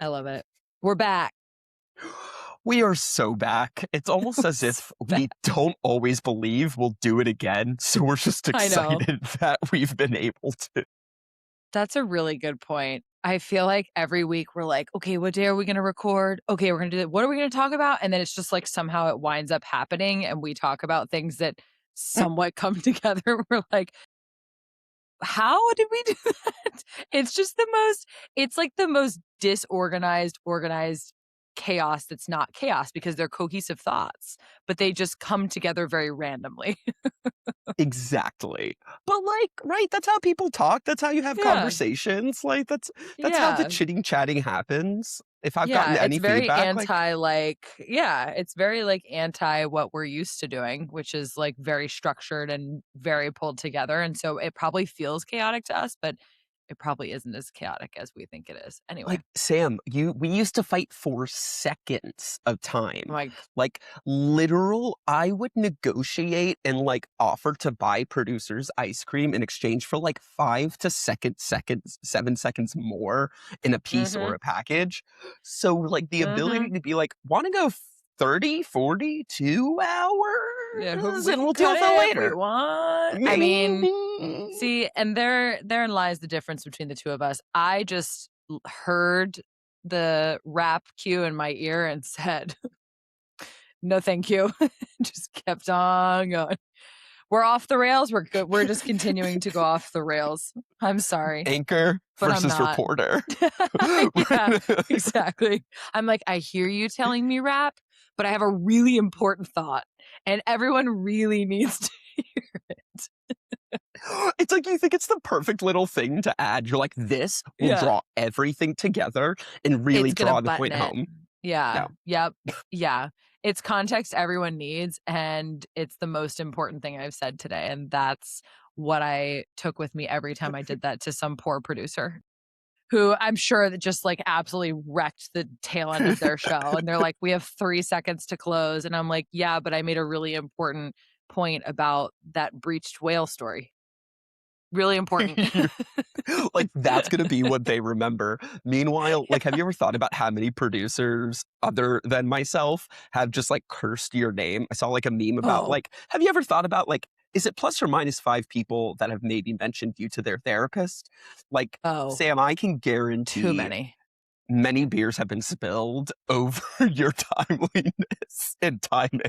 I love it. We're back. We are so back. It's almost as if we don't always believe we'll do it again. So we're just I know. excited that we've been able to. That's a really good point. I feel like every week we're like, okay, what day are we going to record? Okay, we're going to do it. What are we going to talk about? And then it's just like somehow it winds up happening and we talk about things that somewhat come together. We're like, how did we do that? It's like the most disorganized, organized chaos that's not chaos because they're cohesive thoughts, but they just come together very randomly. Exactly. But like, right, that's how people talk. That's how you have Yeah. conversations. Like that's how the Yeah. chitting chatting happens. If I've gotten Yeah, any it's very feedback, like it's very like anti what we're used to doing, which is like very structured and very pulled together. And so it probably feels chaotic to us, but it probably isn't as chaotic as we think it is. Anyway, Sam, we used to fight for seconds of time. like, Like literal, I would negotiate and like offer to buy producers ice cream in exchange for like 7 seconds more in a piece or mm-hmm, a package. So like the mm-hmm. ability to be like, want to go 30, 42 Yeah, hours we and can we'll cut deal with it it if we later. want. I mean, see, and therein lies the difference between the two of us. I just heard the rap cue in my ear and said, no, thank you. Just kept on going. We're off the rails. We're good. We're just continuing to go off the rails. I'm sorry, Anchor but I'm versus not. reporter. Yeah, exactly. I'm like, I hear you telling me rap, but I have a really important thought, and everyone really needs to hear it. It's like you think it's the perfect little thing to add. You're like, this will Yeah, draw everything together and really it's gonna draw the button point it. home. Yeah. No. Yep. Yeah. It's context everyone needs, and it's the most important thing I've said today, and that's what I took with me every time I did that to some poor producer who I'm sure that just like absolutely wrecked the tail end of their show. And they're like, we have 3 seconds to close. And I'm like, yeah, but I made a really important point about that breached whale story. Really important. Like that's gonna be what they remember. Meanwhile, like have you ever thought about how many producers other than myself have just like cursed your name? I saw like a meme about Oh, like, have you ever thought about like, is it plus or minus 5 people that have maybe mentioned you to their therapist? Like, oh, Sam, I can too guarantee many. many beers have been spilled over your timeliness and timing.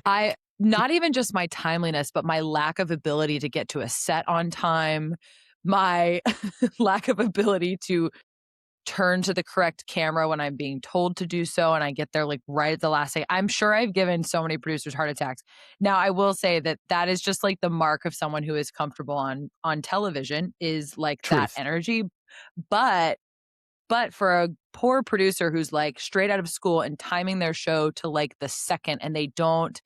Not even just my timeliness, but my lack of ability to get to a set on time, my lack of ability to turn to the correct camera when I'm being told to do so, and I get there like right at the last second. I'm sure I've given so many producers heart attacks. Now, I will say that that is just like the mark of someone who is comfortable on television is like that Truth. energy. But for a poor producer who's like straight out of school and timing their show to like the second and they don't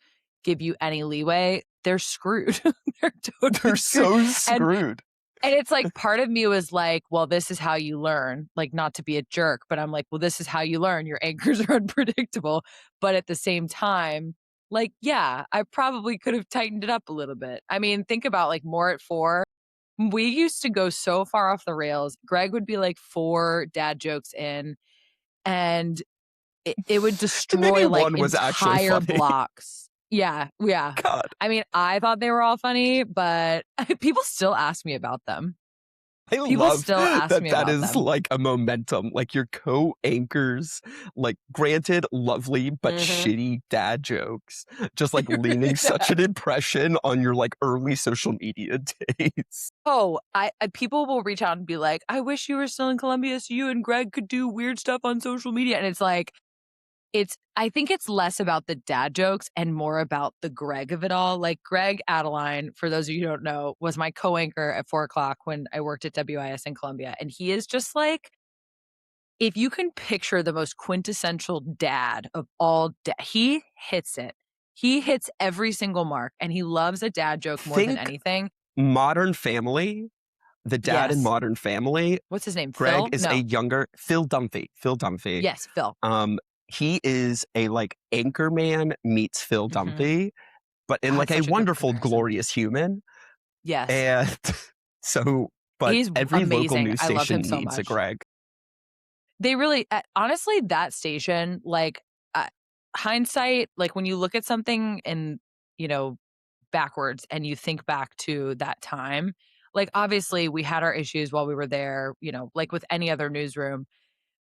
give you any leeway, they're screwed. They're totally They're screwed. so And screwed. and it's like part of me was like, well, this is how you learn, like not to be a jerk. But I'm like, well, this is how you learn. Your anchors are unpredictable. But at the same time, like, yeah, I probably could have tightened it up a little bit. I mean, think about like more at 4. We used to go so far off the rails. Greg would be like 4 dad jokes in, and it would And maybe destroy like one was actually entire funny. blocks. Yeah, yeah. God. I mean, I thought they were all funny, but people still ask me about them. I People love still ask that me that about is them. like a momentum. Like your co-anchors, like granted, lovely but Mhm. shitty dad jokes, just like leaning such an impression on your like early social media days. Oh, I people will reach out and be like, "I wish you were still in Columbia so you and Greg could do weird stuff on social media." And it's like, I think it's less about the dad jokes and more about the Greg of it all. Like Greg Adeline, for those of you who don't know, was my co-anchor at 4 o'clock when I worked at WIS in Columbia. And he is just like, if you can picture the most quintessential dad of all, he hits it. He hits every single mark and he loves a dad joke more than Think anything. Modern Family, the dad in Yes. Modern Family. What's his name? Greg Phil? is a No. younger Phil Dunphy. Phil Dunphy. Yes, Phil. He is a like Anchorman meets Phil Hmm. Dunphy, but in Oh, like it's a such a good wonderful, comparison. glorious human. Yes. And so, but He's every local amazing. news I love station him so needs a much. Greg. They really honestly, that station, like, uh, hindsight, like, when you look at something and, you know, backwards and you think back to that time, like, obviously, we had our issues while we were there, like with any other newsroom,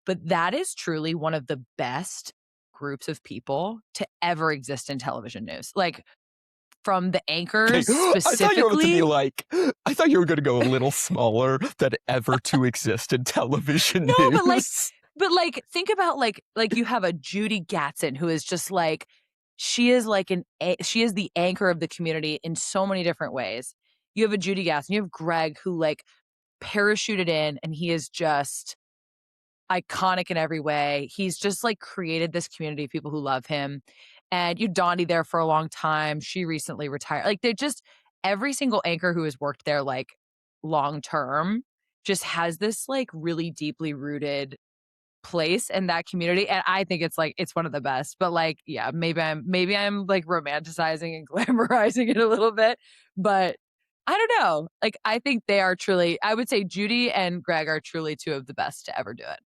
but that is truly one of the best groups of people to ever exist in television news. Like, from the Okay, anchors I thought you were about to be specifically. like, I thought you were gonna go a little smaller than ever to exist in television No, news. but, like, think about, like, you have a Judy Gatson who is just, like she is like she is the anchor of the community in so many different ways. You have a Judy Gatson, you have Greg who, like, parachuted in, and he is just iconic in every way. He's just, like, created this community of people who love him, and you Donnie there for a long time. She recently retired. Like, they're just every single anchor who has worked there, like, long term just has this, like, really deeply rooted place in that community, and I think it's, like, it's one of the best, but, like, yeah, maybe I'm, like, romanticizing and glamorizing it a little bit, but I don't know. Like, I think they are truly I would say Judy and Greg are truly 2 of the best to ever do it.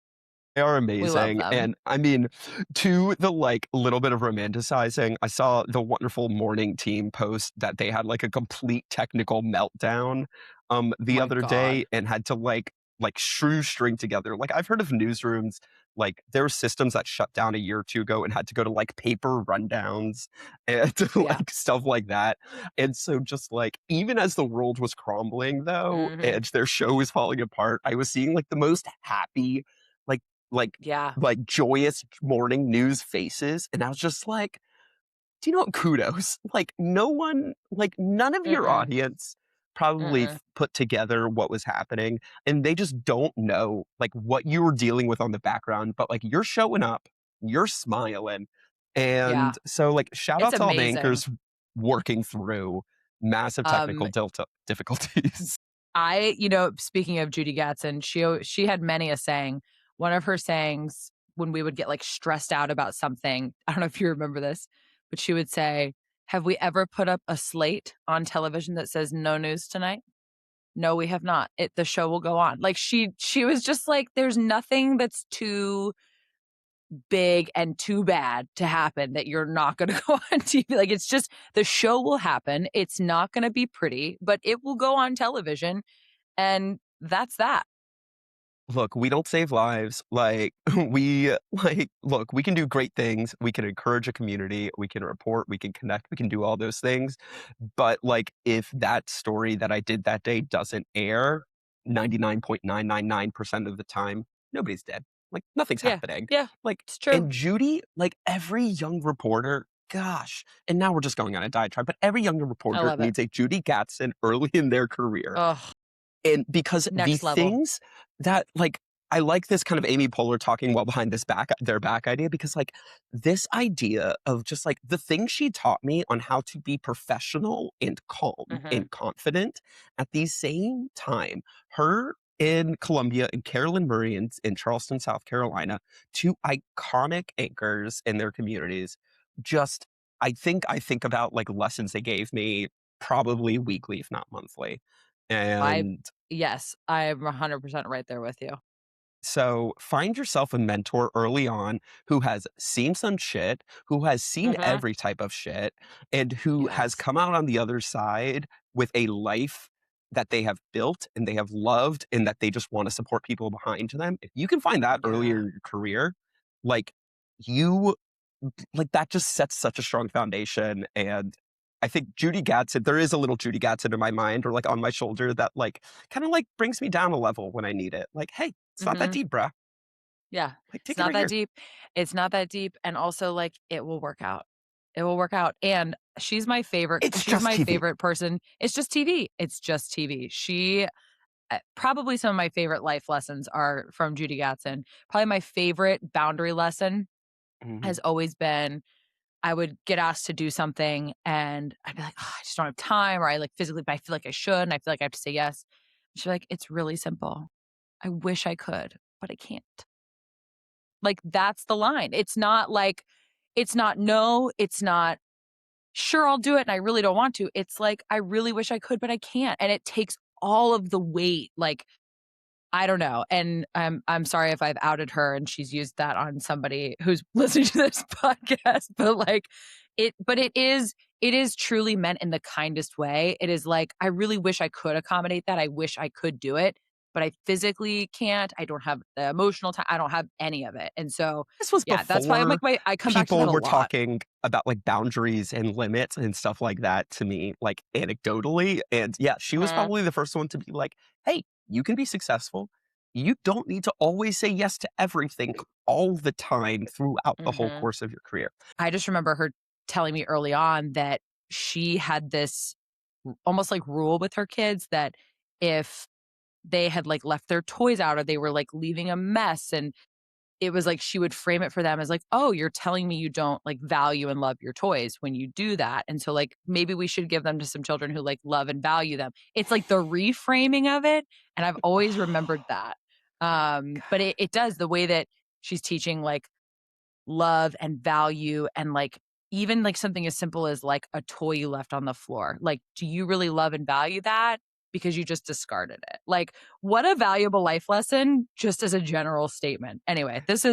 They are We love amazing, them. and I mean, to the, like, little bit of romanticizing, I saw the wonderful morning team post that they had, like, a complete technical meltdown, the My other day god. and had to, like, shoestring together like, I've heard of newsrooms, like, there were systems that shut down a year or 2 ago and had to go to, like, paper rundowns and Yeah. like, stuff like that, and so just, like, even as the world was crumbling, though, Mhm. and their show was falling apart, I was seeing, like, the most happy, like like Yeah. joyous morning news faces, and I was just like, "Do you know what? Kudos." Like, no one like, none of your Mm-mm. audience probably Mm-mm. put together what was happening, and they just don't know, like, what you were dealing with on the background, but, like, you're showing up, you're smiling, Yeah. and so, like, shout It's out to all the amazing. anchors working through massive Um, technical difficulties. Speaking of Judy Gatson, she had many a saying. One of her sayings when we would get, like, stressed out about something, I don't know if you remember this, but she would say, "Have we ever put up a slate on television that says no news tonight? No, we have not. The show will go on." Like, she was just like, "There's nothing that's too big and too bad to happen that you're not gonna go on TV." Like, it's just the show will happen. It's not gonna be pretty, but it will go on television, and that's that. Look, we don't save lives. Like, look, we can do great things. We can encourage a community. We can report. We can connect. We can do all those things. But, like, if that story that I did that day doesn't air 99.999% of the time, nobody's dead. Like, nothing's Yeah. happening. Yeah. Like, It's true. and Judy, like, every young reporter, gosh, and now we're just going on a diatribe, but every young I reporter love it. needs a Judy Gatson early in their career Ugh, and because the next level. things that like I like this kind of Amy Poehler talking while behind this back their back idea because like this idea of just like the things she taught me on how to be professional and calm Mhm. and confident at the same time. Her in Columbia and Carolyn Murray in Charleston, South Carolina, two iconic anchors in their communities. Just I think about like lessons they gave me probably weekly, if not monthly. I And Yes, I'm 100% right there with you. so find yourself a mentor early on who has seen some shit, who has seen Mhm. every type of shit, and who has Yes. come out on the other side with a life that they have built and they have loved and that they just want to support people behind them. If you can find that earlier Yeah. in your career, like you like that just sets such a strong foundation. And I think Judy Gatson, there is a little Judy Gatson in my mind or like on my shoulder that like kind of like brings me down a level when I need it. Like, hey, it's not that Mhm. deep, bruh. Yeah. Like, It's take it not right that here. deep. It's not that deep, and also, like, it will work out. It will work out, and It's she's just my TV. favorite person. It's just TV. It's just TV. Probably some of my favorite life lessons are from Judy Gatson. Probably my favorite boundary lesson Mhm. has always been I would get asked to do something and I'd be like, "Oh, I just don't have time," or I like physically, but I feel like I should, and I feel like I have to say yes. She's like, "It's really simple. I wish I could, but I can't." Like, that's the line. It's not like, it's not no, it's not sure I'll do it and I really don't want to. It's like, I really wish I could, but I can't. And it takes all of the weight. Like, I don't know, and I'm sorry if I've outed her and she's used that on somebody who's listening to this podcast, but, like, it is truly meant in the kindest way. It is like, I really wish I could accommodate that, I wish I could do it, but I physically can't, I don't have the emotional time, I don't have any of it, and so, This was yeah, that's why I'm like, before I come back to that people a were lot. talking about, like, boundaries and limits and stuff like that to me, like, anecdotally, and, yeah, she was Mhm, probably the first one to be like, "Hey, you can be successful. You don't need to always say yes to everything all the time throughout the whole mhm. course of your career." I just remember her telling me early on that she had this almost like rule with her kids that if they had like left their toys out or they were like leaving a mess, and it was like she would frame it for them as like, "Oh, you're telling me you don't like value and love your toys when you do that. And so like maybe we should give them to some children who like love and value them." It's like the reframing of it, and I've always remembered that. But it does the way that she's teaching like love and value and, like, even, like, something as simple as, like, a toy you left on the floor. Like, do you really love and value that because you just discarded it? Like, what a valuable life lesson just as a general statement. Anyway, this No,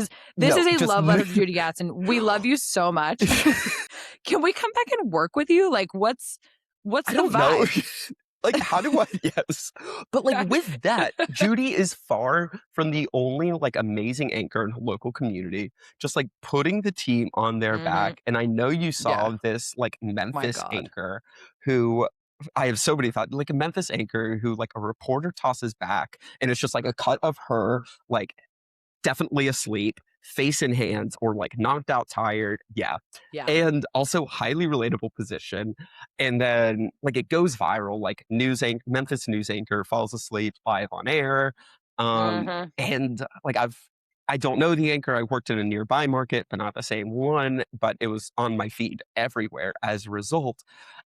is a just love letter to Judy Gatson. We love you so much. Can we come back and work with you? Like, what's I the don't know. vibe? Like, how do I yes. But, like, with that, Judy is far from the only, like, amazing anchor in her local community, just, like, putting the team on their Mhm. back, and I know you Yeah. saw this, like, My Memphis god. anchor who I have so many thoughts like, a Memphis anchor who, like, a reporter tosses back, and it's just, like, a cut of her, like, definitely asleep, face in hands, or, like, knocked out tired, yeah, Yeah. and also highly relatable position, and then, like, it goes viral, like, Memphis news anchor falls asleep live on air, Mhm. and, like, I don't know the anchor, I worked in a nearby market, but not the same one, but it was on my feed everywhere as a result,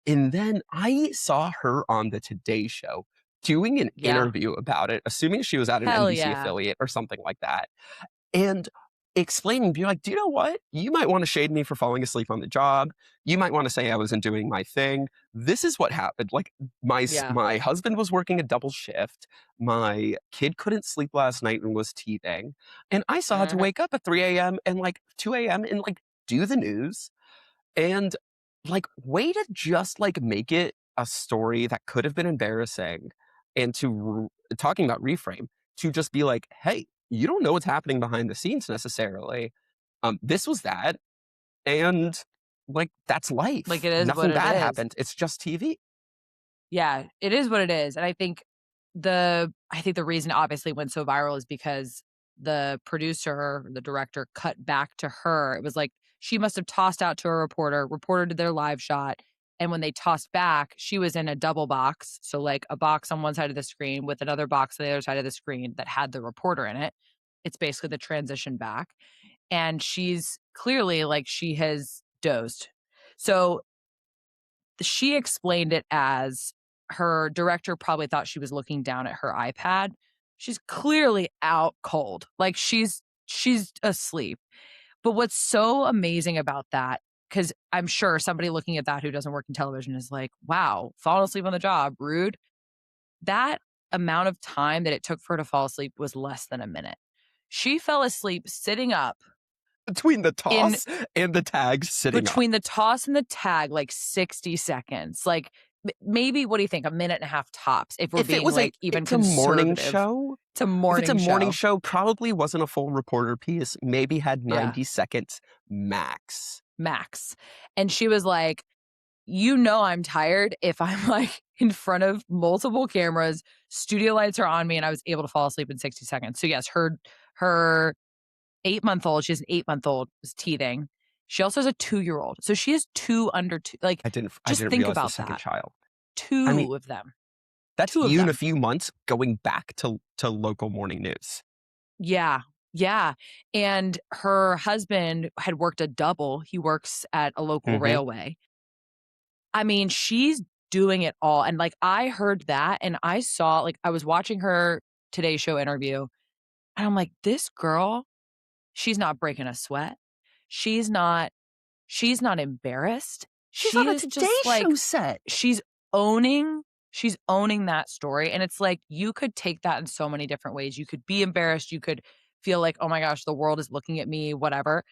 and then I saw her on the Today Show doing an Yeah. interview about it, assuming she was at an Hell NBC yeah. affiliate or something like that, and explaining, be like, "Do you know what? You might wanna shade me for falling asleep on the job. You might wanna say I wasn't doing my thing. This is what happened. Like, Yeah. my husband was working a double shift. My kid couldn't sleep last night and was teething, and I still had to Mhm. wake up at 3 AM and, like, 2 AM and, like, do the news, and, like, way to just, like, make it a story that could have been embarrassing and to talking about reframe, to just be like, "Hey, you don't know what's happening behind the scenes necessarily. This was that, and, like, that's Like, life. it is what Nothing it bad is. happened. It's just TV." Yeah, it is what it is, and I think the reason it obviously went so viral is because the producer, the director cut back to her. It was like she must have tossed out to a reporter did their live shot, and when they tossed back, she was in a double box, so, like, a box on one side of the screen with another box on the other side of the screen that had the reporter in it. It's basically the transition back, and she's clearly, like, she has dozed. So she explained it as her director probably thought she was looking down at her iPad. She's clearly out cold. Like she's asleep. But what's so amazing about that, because I'm sure somebody looking at that who doesn't work in television is like, wow, falling asleep on the job, rude. That amount of time that it took for her to fall asleep was less than a minute. She fell asleep sitting up Between the in toss and the tags sitting up. between the toss and the tag, like 60 seconds. Like, maybe what do you think? A minute and a half tops, if we're If it being, was a like, even it's a morning conservative. show It's a if it's a morning morning show. show, probably wasn't a full reporter piece, maybe had Yeah, 90 seconds max. max. And she was like, "You know I'm tired if I'm, like, in front of multiple cameras, studio lights are on me, and I was able to fall asleep in 60 seconds." So, yes, her 8-month-old, she has an 8-month-old, is teething. She also has a 2-year-old. So she has 2 under 2, like, I just didn't think realize the about second that. child. I mean, 2 of them. that's 2 of you in a them. few months going back to local morning news. Yeah, yeah, and her husband had worked a double, he works at a local Mhm. railway. I mean, she's doing it all, and, like, I heard that, and I saw like, I was watching her Today Show interview, and I'm like, "This girl, she's not breaking a sweat. She's not she's not embarrassed. She's She on a is Today just, Show like, set. she's owning she's owning that story, and it's like, you could take that in so many different ways. You could be embarrassed, you could feel like, "Oh my gosh, the world is looking at me," whatever.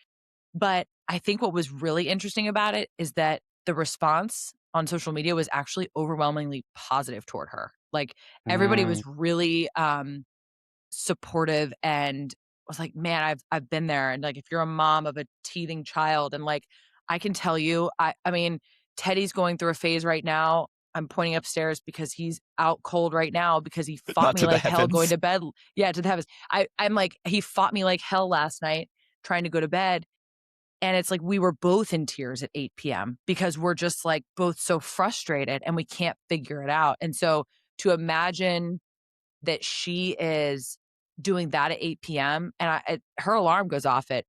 But I think what was really interesting about it is that the response on social media was actually overwhelmingly positive toward her. Like, everybody Mm. was really, supportive and was like, "Man, I've been there." And, like, if you're a mom of a teething child and, like, I can tell you, I mean, Teddy's going through a phase right now. I'm pointing upstairs because he's out cold right now because he fought Not me to the like hell going heavens. to bed. Yeah, to the heavens. I'm like, he fought me like hell last night trying to go to bed, and it's like we were both in tears at 8 p.m. because we're just like both so frustrated and we can't figure it out. And so to imagine that she is doing that at 8 p.m. and her alarm goes off at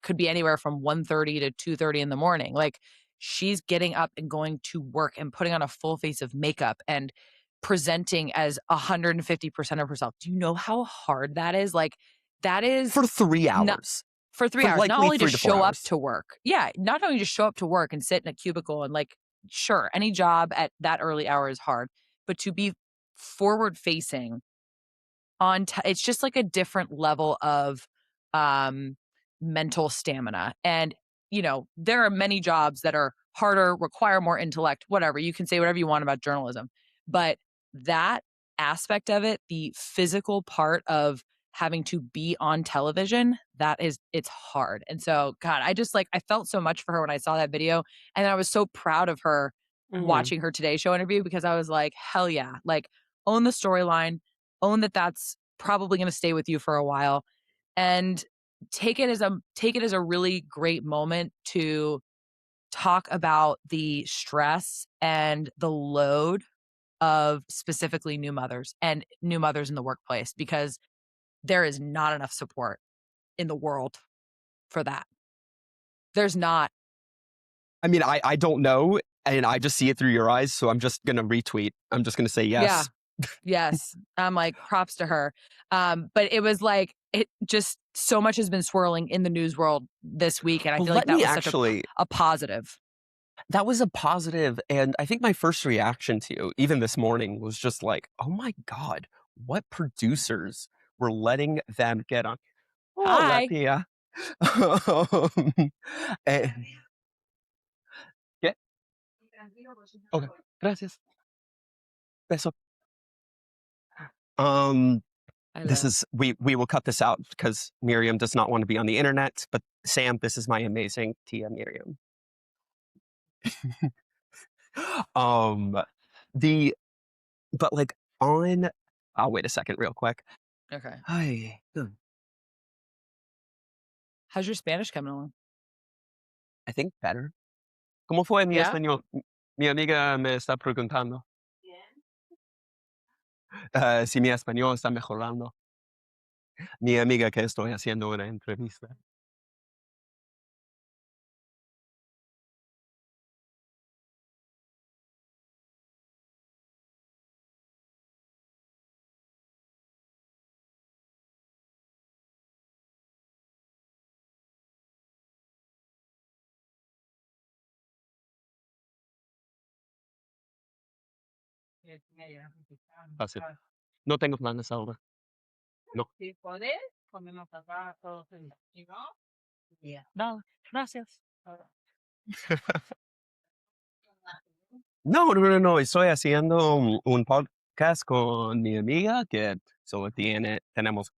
could be anywhere from 1:30 to 2:30 in the morning. Like, she's getting up and going to work and putting on a full face of makeup and presenting as 150% of herself. Do you know how hard that is? Like, that is For 3 not hours. for 3 For hours, not likely only to 3 to 4 show up hours. to work. Yeah, not only just show up to work and sit in a cubicle and, like, sure, any job at that early hour is hard, but to be forward facing it's just like a different level of, um, mental stamina, and, there are many jobs that are harder, require more intellect, whatever, you can say whatever you want about journalism, but that aspect of it, the physical part of having to be on television, it's hard, and so, God, I just, like, I felt so much for her when I saw that video, and I was so proud of her Mhm. watching her Today Show interview because I was like, "Hell yeah," like, own the storyline, own that that's probably gonna stay with you for a while, and take it as a really great moment to talk about the stress and the load of specifically new mothers in the workplace, because there is not enough support in the world for that. There's not. I mean, I don't know, and I just see it through your eyes, so I'm just gonna retweet. I'm just gonna say Yeah. yes. Yes. I'm like, props to her. But it was like, it just so much has been swirling in the news world this week, and I Well, feel like let that me was actually a positive. that was a positive, and I think my first reaction to you, even this morning, was just like, "Oh my god, what producers were letting them get on." Hola, Hi. tía. Eh, ¿Qué? Okey, gracias. Beso. Um, I this know. is we will cut this out because Miriam does not want to be on the internet, but Sam, this is my amazing Tia Miriam. Um, the but, like, on I'll wait a second real quick. Okay. Hi. How's your Spanish coming along? I think better. ¿Cómo fue mi Yeah? español? Mi amiga me está preguntando, si mi español está mejorando. Mi amiga que estoy haciendo una entrevista. Fácil. No tengo planes ahora. No. No, gracias. No, no, no, no, estoy haciendo un podcast con mi amiga que solo tenemos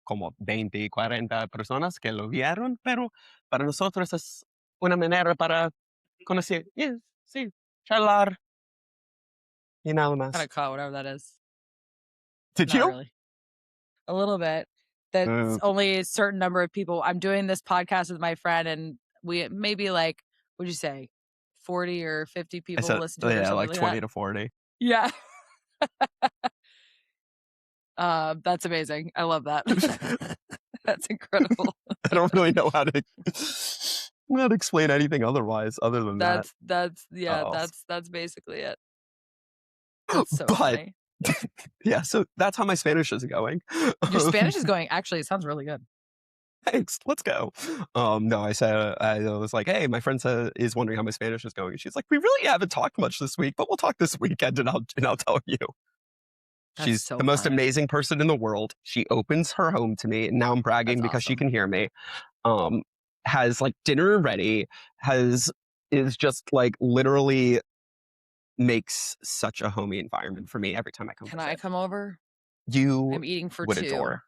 como 20, 40 personas que lo vieron, pero para nosotros es una manera para conocer, yes, sí, charlar y nada Kinda más. caught whatever that is. Did Not you? really. A little bit. That's Uh, only a certain number of people. I'm doing this podcast with my friend, and we maybe, like, what'd you say, 40 or 50 I people said, listen to it or yeah, something like like that? 20 to 40. Yeah. That's amazing. I love that. That's incredible. I don't really know how to explain anything other than that. That's yeah, Uh, that's basically it. That's so but funny. yeah, so that's how my Spanish is going. Your Um, Spanish is going actually, it sounds really good. Thanks, let's go. No, I said, I was like, hey, my friend is wondering how my Spanish is going. And she's like, we really haven't talked much this week, but we'll talk this weekend and I'll tell you. That's She's so the most funny. amazing person in the world. She opens her home to me, and now I'm That's bragging because she awesome. can hear me. Um, has like dinner ready, has is just like literally makes such a homey environment for me every time I come Can I visit. come over? You I'm eating for would 2. adore.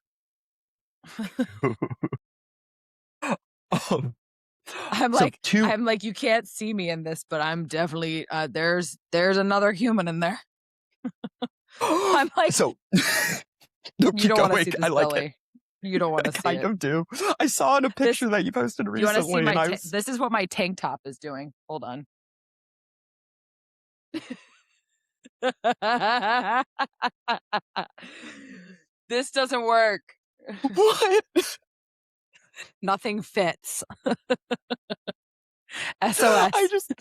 um, I'm so like two I'm like, "You can't see me in this, but I'm definitely, there's another human in there." I'm like, so no, "You keep don't wanna going. see I this like it. belly. You don't I wanna see kind it." of do. I saw in a This picture that you posted Do you wanna see recently, my and I ta was this is what my tank top is doing. Hold on. This doesn't work. what? Nothing fits. SOS. I just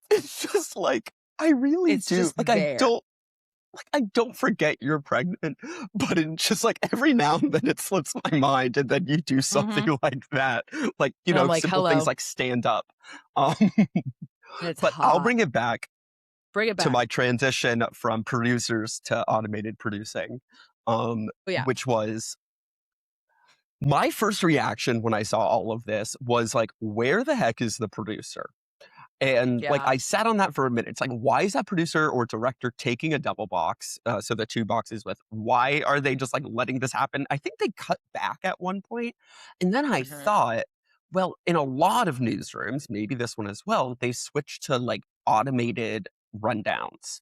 it's just like I really It's do. just there. Like I don't forget you're pregnant, but in just like every now and then it slips my mind, and then you do Mhm. something like that. Like, And I'm like, simple things "Hello." like stand up. Um, And it's but I'll hot. bring it back Bring it to back. my transition from producers to automated producing, Oh, yeah. which was my first reaction when I saw all of this was like, where the heck is the producer? And like Yeah. I sat on that for a minute. It's like, why is that producer or director taking a double box? So the two boxes with why are they just like letting this happen? I think they cut back at one point. And then I Mhm. thought, well, in a lot of newsrooms, maybe this one as well, they switched to like automated rundowns.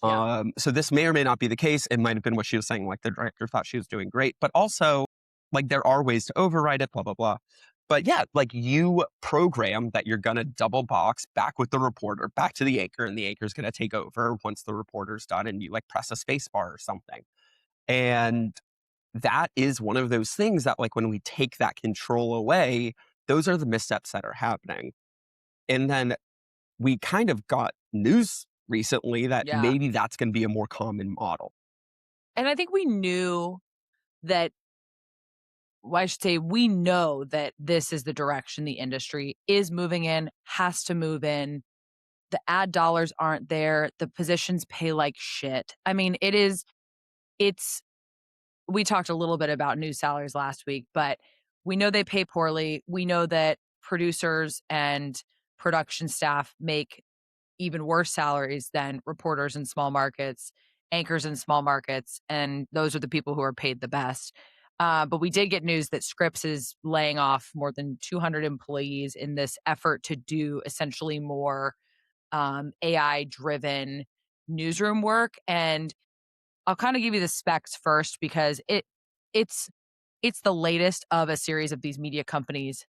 Yeah. So this may or may not be the case. It might have been what she was saying, like the director thought she was doing great, but also like there are ways to override it, blah, blah, blah. But yeah, like you program that you're gonna double box back with the reporter, back to the anchor, and the anchor's gonna take over once the reporter's done, and you like press a space bar or something. And that is one of those things that like when we take that control away, those are the missteps that are happening. And then we kind of got news recently that Yeah. maybe that's going to be a more common model. And I think we knew that well, I should say we know that this is the direction the industry is moving in, has to move in. The ad dollars aren't there. The positions pay like shit. I mean, it's we talked a little bit about new salaries last week, but we know they pay poorly. We know that producers and production staff make even worse salaries than reporters in small markets, anchors in small markets, and those are the people who are paid the best. But we did get news that Scripps is laying off more than 200 employees in this effort to do essentially more AI driven newsroom work. And I'll kind of give you the specs first because it's it's the latest of a series of these media companies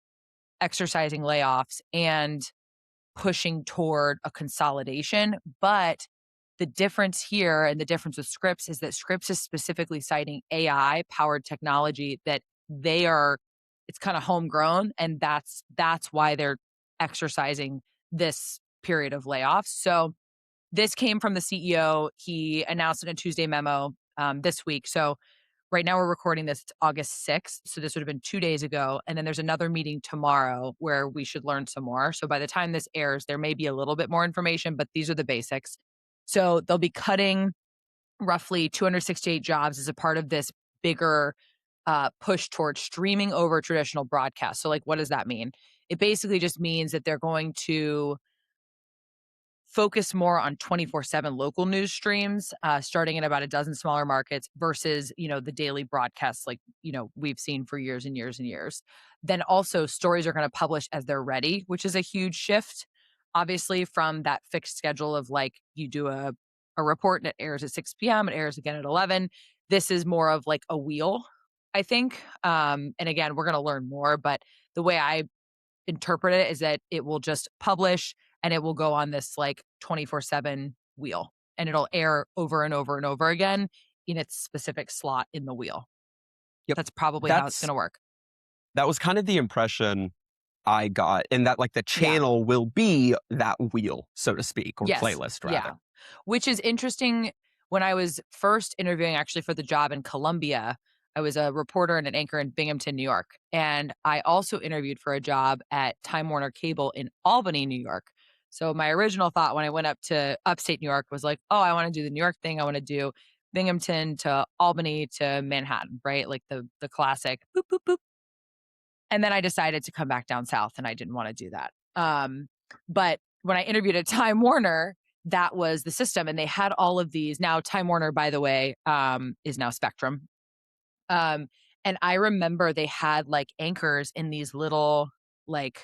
exercising layoffs and pushing toward a consolidation. But the difference here and the difference with Scripps is that Scripps is specifically citing AI powered technology that they are it's kind of homegrown and that's why they're exercising this period of layoffs. So this came from the CEO. He announced in a Tuesday memo this week. So right now we're recording this, it's August 6th. So this would have been 2 days ago. And then there's another meeting tomorrow where we should learn some more. So by the time this airs, there may be a little bit more information, but these are the basics. So they'll be cutting roughly 268 jobs as a part of this bigger push towards streaming over traditional broadcast. So, like, what does that mean? It basically just means that they're going to focus more on 24/7 local news streams, starting in about a dozen smaller markets versus, the daily broadcasts like, we've seen for years and years and years. Then also stories are gonna publish as they're ready, which is a huge shift, obviously, from that fixed schedule of, like, you do a report and it airs at 6 p.m., it airs again at 11. This is more of like a wheel, I think, and again, we're gonna learn more, but the way I interpret it is that it will just publish and it will go on this like 24/7 wheel and it'll air over and over and over again in its specific slot in the wheel. Yep. That's probably how it's going That's to work. that was kind of the impression I got, and that like the Yeah. channel will be that wheel, so to speak, or Yes. playlist rather. Yeah. Which is interesting. When I was first interviewing actually for the job in Columbia, I was a reporter and an anchor in Binghamton, New York. And I also interviewed for a job at Time Warner Cable in Albany, New York. So my original thought when I went up to upstate New York was like, oh, I want to do the New York thing. I want to do Binghamton to Albany to Manhattan, right? Like the classic boop boop boop. And then I decided to come back down south and I didn't want to do that. But when I interviewed at Time Warner, that was the system and they had all of these. Now Time Warner, by the way, is now Spectrum. Um, and I remember they had like anchors in these little like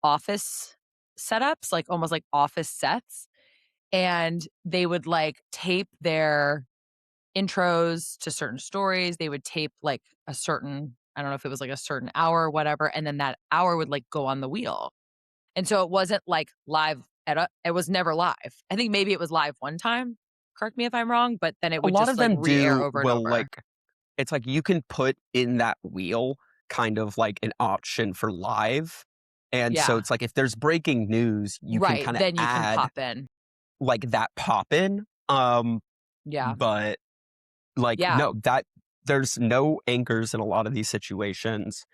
office setups, like almost like office sets. And they would like tape their intros to certain stories. They would tape like a certain, I don't know if it was like a certain hour or whatever. And then that hour would like go on the wheel. And so it wasn't like live it was never live. I think maybe it was live one time. Correct me if I'm wrong, but then it A would lot just of like them re-air do over and will, over. like it's like you can put in that wheel kind of like an option for live, and so Yeah. it's like if there's breaking news, you can Right. kinda Then you can add, pop in. like, that pop in, Yeah. but, like, Yeah. no, that there's no anchors in a lot of these situations,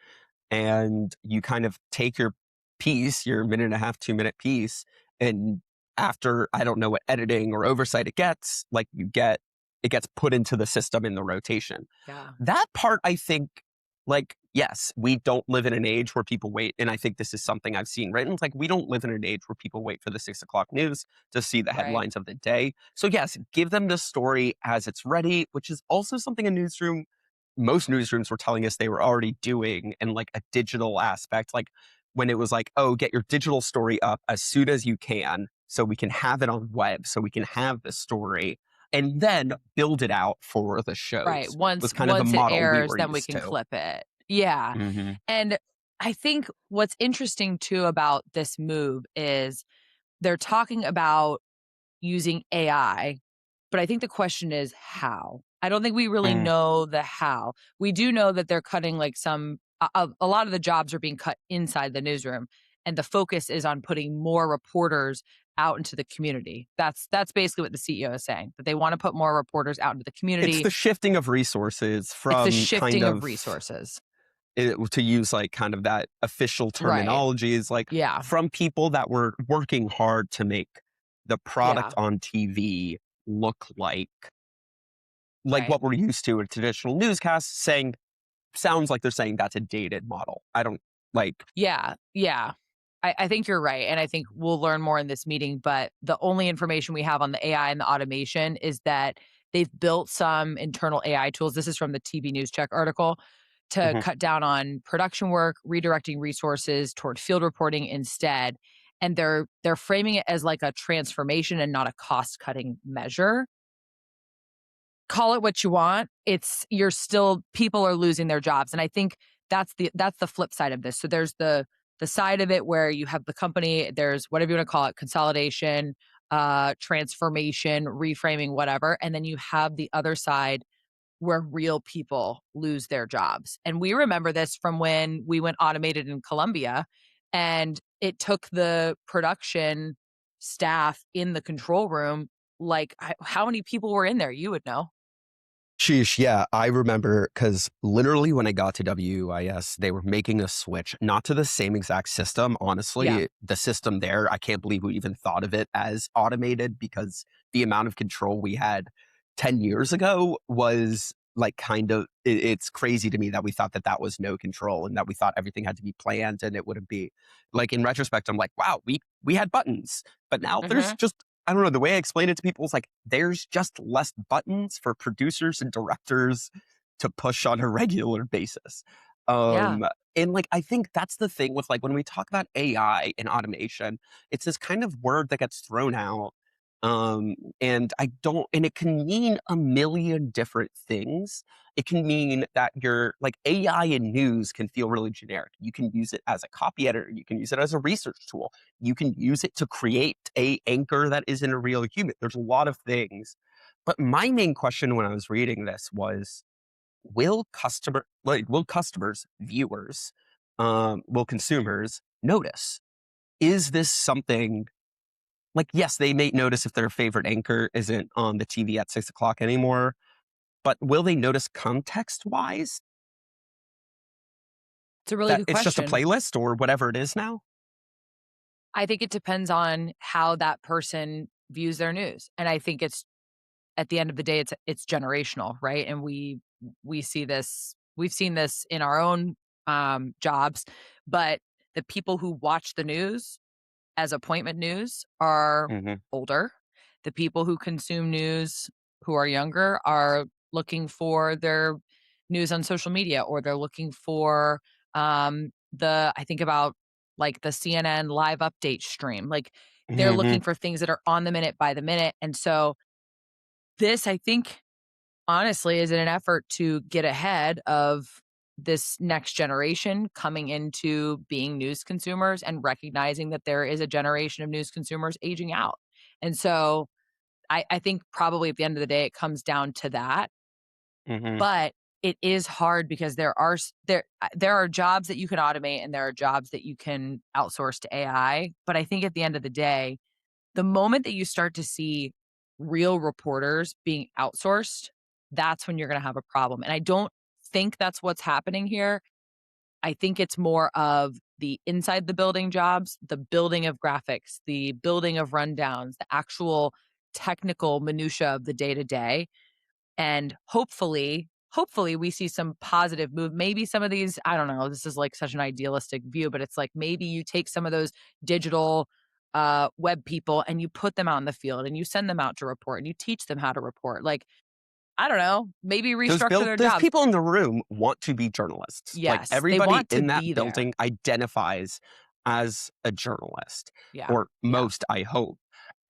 and you kind of take your piece, your minute and a half, 2-minute piece, and after I don't know what editing or oversight it gets, like, it gets put into the system in the rotation. Yeah. That part, I think, like, yes, we don't live in an age where people wait, and I think this is something I've seen written. It's like, we don't live in an age where people wait for the 6 o'clock news to see the Right. headlines of the day. So, yes, give them the story as it's ready, which is also something a newsroom most newsrooms were telling us they were already doing in, like, a digital aspect. Like, when it was like, "Oh, get your digital story up as soon as you can, so we can have it on web, so we can have the story, and then build it out for the Right. shows," was kind of the Once it model we airs, were then we used can to. clip it. Yeah. Mhm. And I think what's interesting too about this move is they're talking about using AI, but I think the question is how. I don't think we really Mm. know the how. We do know that they're cutting like a lot of the jobs are being cut inside the newsroom and the focus is on putting more reporters out into the community. That's basically what the CEO is saying, that they want to put more reporters out into the It's community. the shifting of resources It's the from kind shifting of of resources. to use, like, kind of that official Right. terminology is, like, Yeah. from people that were working hard to make the product Yeah. on TV look like Right. what we're used to in traditional newscasts, saying sounds like they're saying that's a dated model. I don't like Yeah. Yeah. I think you're right. And I think we'll learn more in this meeting. But the only information we have on the AI and the automation is that they've built some internal AI tools. This is from the TV News Check article to mhm. cut down on production work, redirecting resources toward field reporting instead. And they're framing it as like a transformation and not a cost cutting measure. Call it what you want. It's you're still people are losing their jobs. And I think that's the flip side of this. So there's the side of it where you have the company, there's whatever you want to call it, consolidation, transformation, reframing, whatever. And then you have the other side where real people lose their jobs. And we remember this from when we went automated in Colombia and it took the production staff in the control room like how many people were in there? You would know. Sheesh, yeah, I remember because literally when I got to WIS, they were making a switch, not to the same exact system. Yeah. Honestly, the system there, I can't believe we even thought of it as automated because the amount of control we had 10 years ago was like kind of, it's crazy to me that we thought that that was no control and that we thought everything had to be planned and it wouldn't be like in retrospect, I'm like, wow, we had buttons, but now there's Mhm. just I don't know, the way I explain it to people is like, there's just less buttons for producers and directors to push on a regular basis. Yeah. Um, and like, I think that's the thing with like, when we talk about AI and automation, it's this kind of word that gets thrown out. And I don't, and it can mean a million different things. It can mean that your like AI in news can feel really generic. You can use it as a copy editor. You can use it as a research tool. You can use it to create a anchor that isn't a real human. There's a lot of things. But my main question when I was reading this was, will customers, viewers, will consumers notice? Is this something like, yes, they may notice if their favorite anchor isn't on the TV at 6 o'clock anymore, but will they notice context-wise It's a really that good it's just a question. playlist or whatever it is now? I think it depends on how that person views their news, and I think it's at the end of the day, it's generational, right? And we see this, we've seen this in our own jobs, but the people who watch the news as appointment news are Mhm, older. The people who consume news who are younger are looking for their news on social media, or they're looking for I think about like the CNN live update stream. Like they're mhm. looking for things that are on the minute by the minute. And so this, I think, honestly, is in an effort to get ahead of this next generation coming into being news consumers and recognizing that there is a generation of news consumers aging out. And so I think probably at the end of the day, it comes down to that. Mhm. But it is hard because there are jobs that you can automate and there are jobs that you can outsource to AI. But I think at the end of the day, the moment that you start to see real reporters being outsourced, that's when you're gonna have a problem, and I don't think that's what's happening here. I think it's more of the inside the building jobs, the building of graphics, the building of rundowns, the actual technical minutia of the day to day, and hopefully we see some positive move. Maybe some of these, I don't know, this is like such an idealistic view, but it's like maybe you take some of those digital web people and you put them out in the field and you send them out to report and you teach them how to report. Like, I don't know, maybe restructure their Those jobs. people in the room want to be journalists. Like, Yes, they everybody want to in that be there. building identifies as a journalist, Yeah. or Yeah. most, I hope.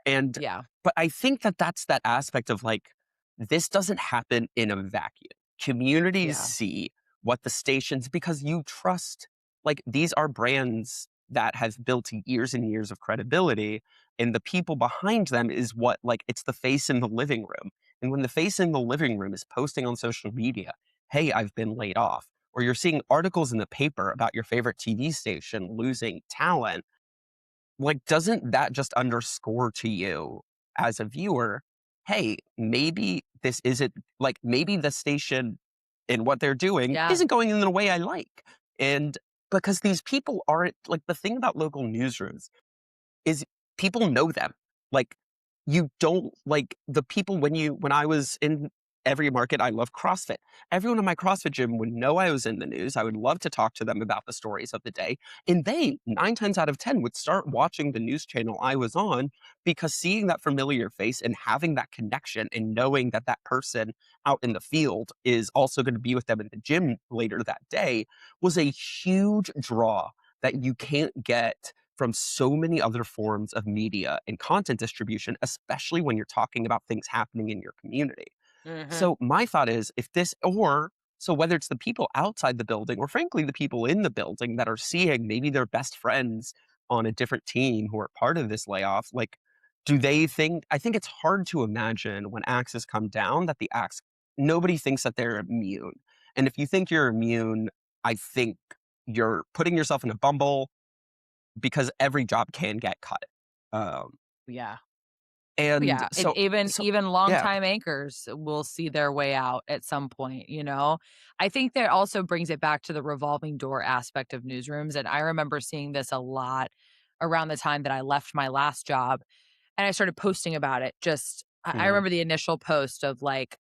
And Yeah. but I think that that's that aspect of, like, this doesn't happen in a vacuum. Communities Yeah. see what the stations, because you trust, like, these are brands that have built years and years of credibility, and the people behind them is what, like, it's the face in the living room. And when the face in the living room is posting on social media, "Hey, I've been laid off," or you're seeing articles in the paper about your favorite TV station losing talent, like, doesn't that just underscore to you as a viewer, "Hey, maybe this isn't, like, maybe the station and what they're doing Yeah. isn't going in the way I like." And because these people aren't, like, the thing about local newsrooms is people know them. Like, you don't, like, the people when I was in every market, I love CrossFit. Everyone in my CrossFit gym would know I was in the news. I would love to talk to them about the stories of the day. And they, 9 times out of 10, would start watching the news channel I was on, because seeing that familiar face and having that connection and knowing that that person out in the field is also going to be with them in the gym later that day was a huge draw that you can't get from so many other forms of media and content distribution, especially when you're talking about things happening in your community. Hmm. So my thought is, if this, or so whether it's the people outside the building or frankly the people in the building that are seeing maybe their best friends on a different team who are part of this layoff, like, do they think, I think it's hard to imagine when axes come down that the axe, nobody thinks that they're immune. And if you think you're immune, I think you're putting yourself in a bumble, because every job can get cut. Um, Yeah. and Yeah, and even so even yeah. longtime anchors will see their way out at some point, you know? I think that also brings it back to the revolving door aspect of newsrooms, and I remember seeing this a lot around the time that I left my last job, and I started posting about it. Just I Mhm. remember the initial post of like,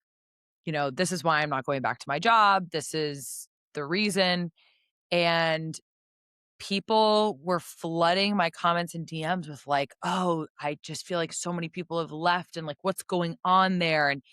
"This is why I'm not going back to my job. This is the reason." And people were flooding my comments and DMs with like, "Oh, I just feel like so many people have left and like what's going on there?" And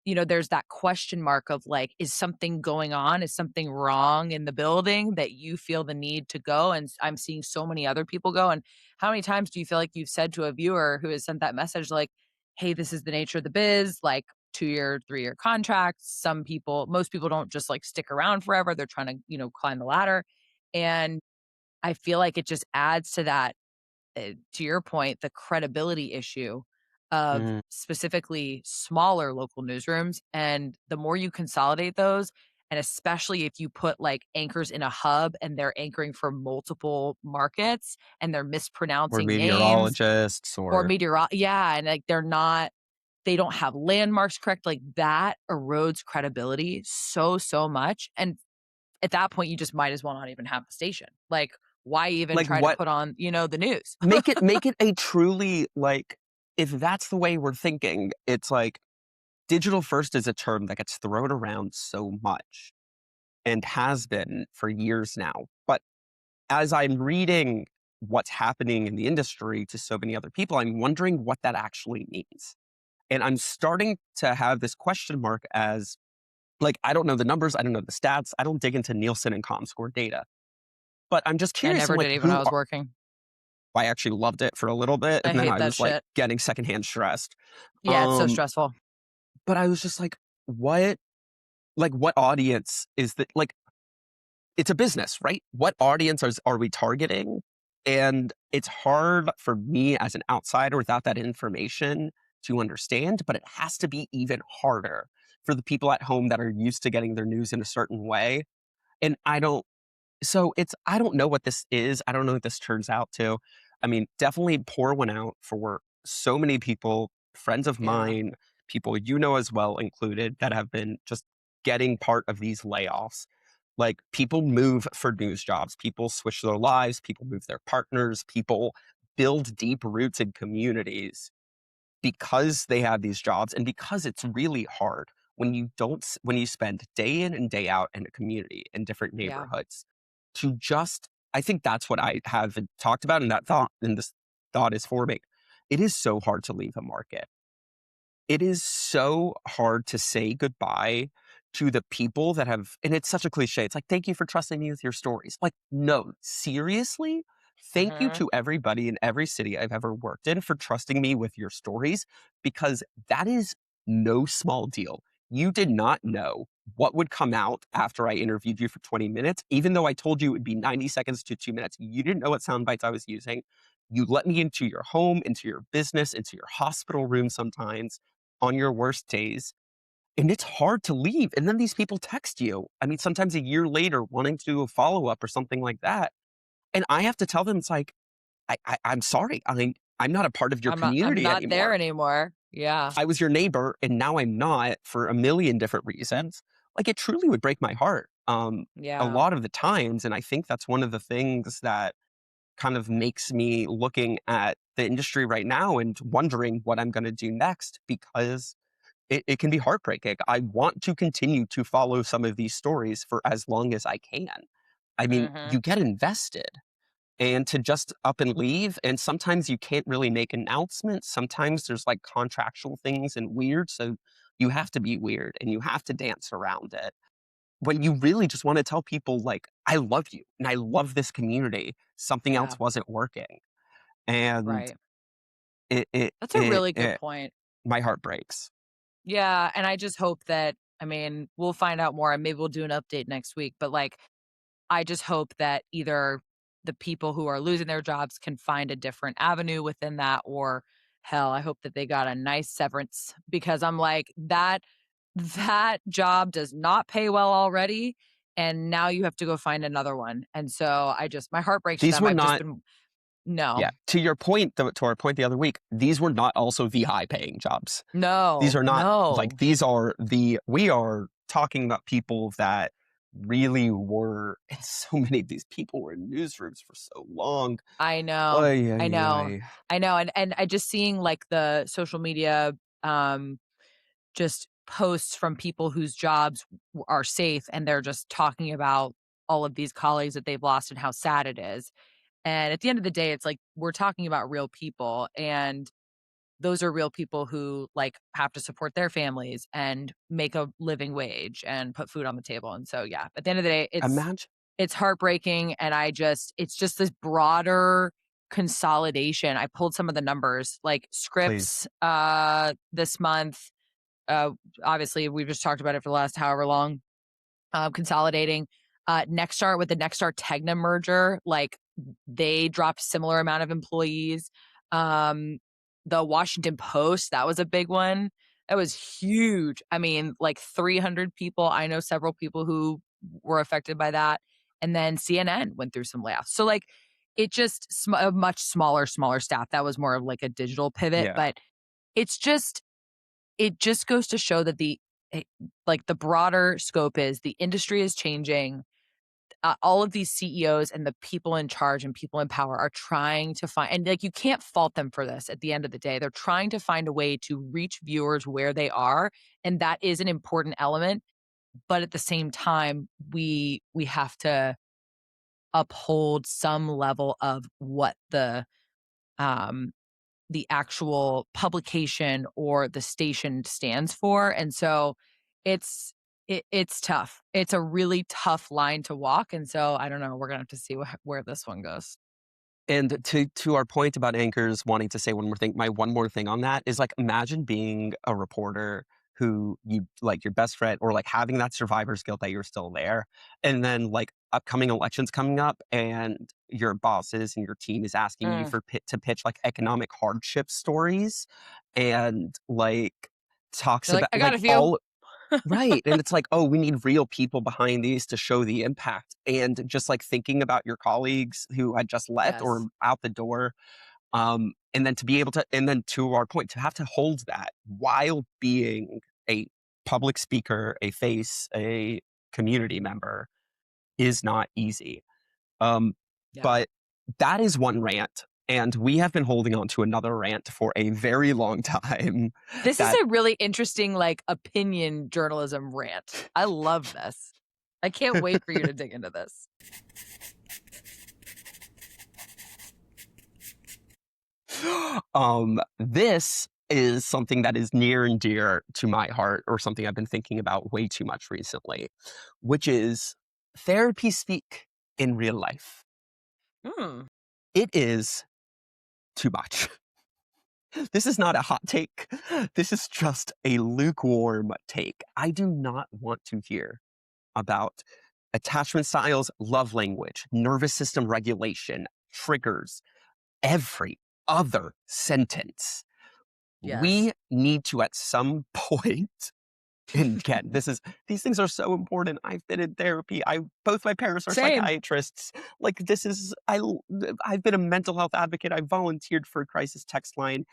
there's that question mark of like, is something going on? Is something wrong in the building that you feel the need to go? And I'm seeing so many other people go. And how many times do you feel like you've said to a viewer who has sent that message like, "Hey, this is the nature of the biz, like 2-year, 3-year contracts." Most people don't just like stick around forever. They're trying to, climb the ladder. And I feel like it just adds to that, to your point, the credibility issue of Mhm. specifically smaller local newsrooms. And the more you consolidate those, and especially if you put like anchors in a hub and they're anchoring for multiple markets and they're Or mispronouncing names meteorologists or or yeah, and like they're not. they don't have landmarks correct, like, that erodes credibility so much, and at that point, you just might as well not even have the station. Like, why even Like, try to what put on, the news? make it a truly, like, if that's the way we're thinking, it's like digital first is a term that gets thrown around so much and has been for years now. But as I'm reading what's happening in the industry to so many other people, I'm wondering what that actually means. And I'm starting to have this question mark as, like, I don't know the numbers, I don't know the stats, I don't dig into Nielsen and Comscore data. But I'm just I curious, I'm never like, did even when I was working. I actually loved it for a little bit, I and then hate I that was, like, shit. getting secondhand stressed. Yeah, it's so Um, stressful. but I was just what what audience is that, like, it's a business, right? What audience are we targeting? And it's hard for me as an outsider without that information to understand, but it has to be even harder for the people at home that are used to getting their news in a certain way. And I don't know what this is. I don't know what this turns out to. I mean, definitely pour one out for so many people, friends of Yeah. mine, people you know as well included, that have been just getting part of these layoffs. Like, people move for news jobs, people switch their lives, people move their partners, people build deep roots in communities because they have these jobs and because it's really hard when you don't when you spend day in and day out in a community in different Yeah. neighborhoods to just I think that's what I have talked about, and that thought and this thought is forming. It is so hard to leave a market. It is so hard to say goodbye to the people that have, and it's such a cliche. It's like, "Thank you for trusting me with your stories." Like, no, seriously? Thank you Mhm. to everybody in every city I've ever worked in for trusting me with your stories, because that is no small deal. You did not know what would come out after I interviewed you for 20 minutes, even though I told you it would be 90 seconds to 2 minutes. You didn't know what sound bites I was using. You let me into your home, into your business, into your hospital room sometimes on your worst days, and it's hard to leave, and then these people text you. I mean, sometimes a year later wanting to do a follow-up or something like that, and I have to tell them, it's like, I'm sorry, I'm not a part of your I'm community not there anymore. anymore. Yeah. I was your neighbor, and now I'm not for a million different reasons." Like, it truly would break my heart, a Yeah. lot of the times, and I think that's one of the things that kind of makes me looking at the industry right now and wondering what I'm gonna do next, because it can be heartbreaking. I want to continue to follow some of these stories for as long as I can. I mean, Mhm. you get invested, and to just up and leave, and sometimes you can't really make announcements. Sometimes there's like contractual things and weird, so you have to be weird and you have to dance around it. When you really just want to tell people, like, I love you and I love this community, something Yeah. else wasn't working. And Right. That's a really good it point. my heart breaks. Yeah, and I just hope that, I mean, we'll find out more and maybe we'll do an update next week, but, like, I just hope that either the people who are losing their jobs can find a different avenue within that, or hell, I hope that they got a nice severance, because I'm like, that job does not pay well already, and now you have to go find another one. And so I just, my heart breaks for These them. were I've just not been, no, Yeah, to your point, though, to our point the other week, these were not also the high-paying jobs. These no, are not like, no. these are the we are talking about people that really were, and so many of these people were in newsrooms for so long. I know. Ay, I ay, know. ay. I know. And I just seeing like the social media um just posts from people whose jobs are safe, and they're just talking about all of these colleagues that they've lost and how sad it is. And at the end of the day, it's like we're talking about real people, and those are real people who like have to support their families and make a living wage and put food on the table. And so yeah, at the end of the day, Imagine it's heartbreaking, and it's just this broader consolidation. I pulled some of the numbers, like please. Scripps this month, uh obviously we've just talked about it for the last however long, consolidating. Nexstar, with the Nexstar Tegna merger, like they dropped similar amount of employees. Um, the Washington Post, that was a big one. That was huge. I mean, like 300 people. I know several people who were affected by that. And then CNN went through some layoffs. So like it just a much smaller staff. That was more of like a digital pivot, Yeah. but it's just it just goes to show that eh, like, the broader scope is the industry is changing. All of these CEOs and the people in charge and people in power are trying to find, and, like, you can't fault them for this at the end of the day. They're trying to find a way to reach viewers where they are, and that is an important element, but at the same time, we have to uphold some level of what um the actual publication or the station stands for. And so it's it's tough. It's a really tough line to walk. And so I don't know. We're gonna have to see where this one goes. And to our point about anchors wanting to say one more thing, my one more thing on that is, like, imagine being a reporter who you like, your best friend, or, like, having that survivor's guilt that you're still there, and then, like, upcoming elections coming up, and your bosses and your team is asking you Mm. for to pitch, like, economic hardship stories, and, like, talks You're like, about, I got like, a few. all right, and it's like, "Oh, we need real people behind these to show the impact," and just, like, thinking about your colleagues who had just left or Yes. out the door, and then to be able to, and then to our point, to have to hold that while being a public speaker, a face, a community member is not easy, um, Yeah. but that is one rant, and we have been holding on to another rant for a very long time This is that a really interesting, like, opinion journalism rant. I love this. I can't wait for you to dig into this. This is something that is near and dear to my heart, or something I've been thinking about way too much recently, which is therapy speak in real life. Hmm. It is too much. This is not a hot take. This is just a lukewarm take. I do not want to hear about attachment styles, love language, nervous system regulation, triggers, every other sentence. Yes. We need to, at some point, and again, these things are so important. I've been in therapy. Both my parents are Same. psychiatrists. Like, I've been a mental health advocate. I volunteered for a crisis text line.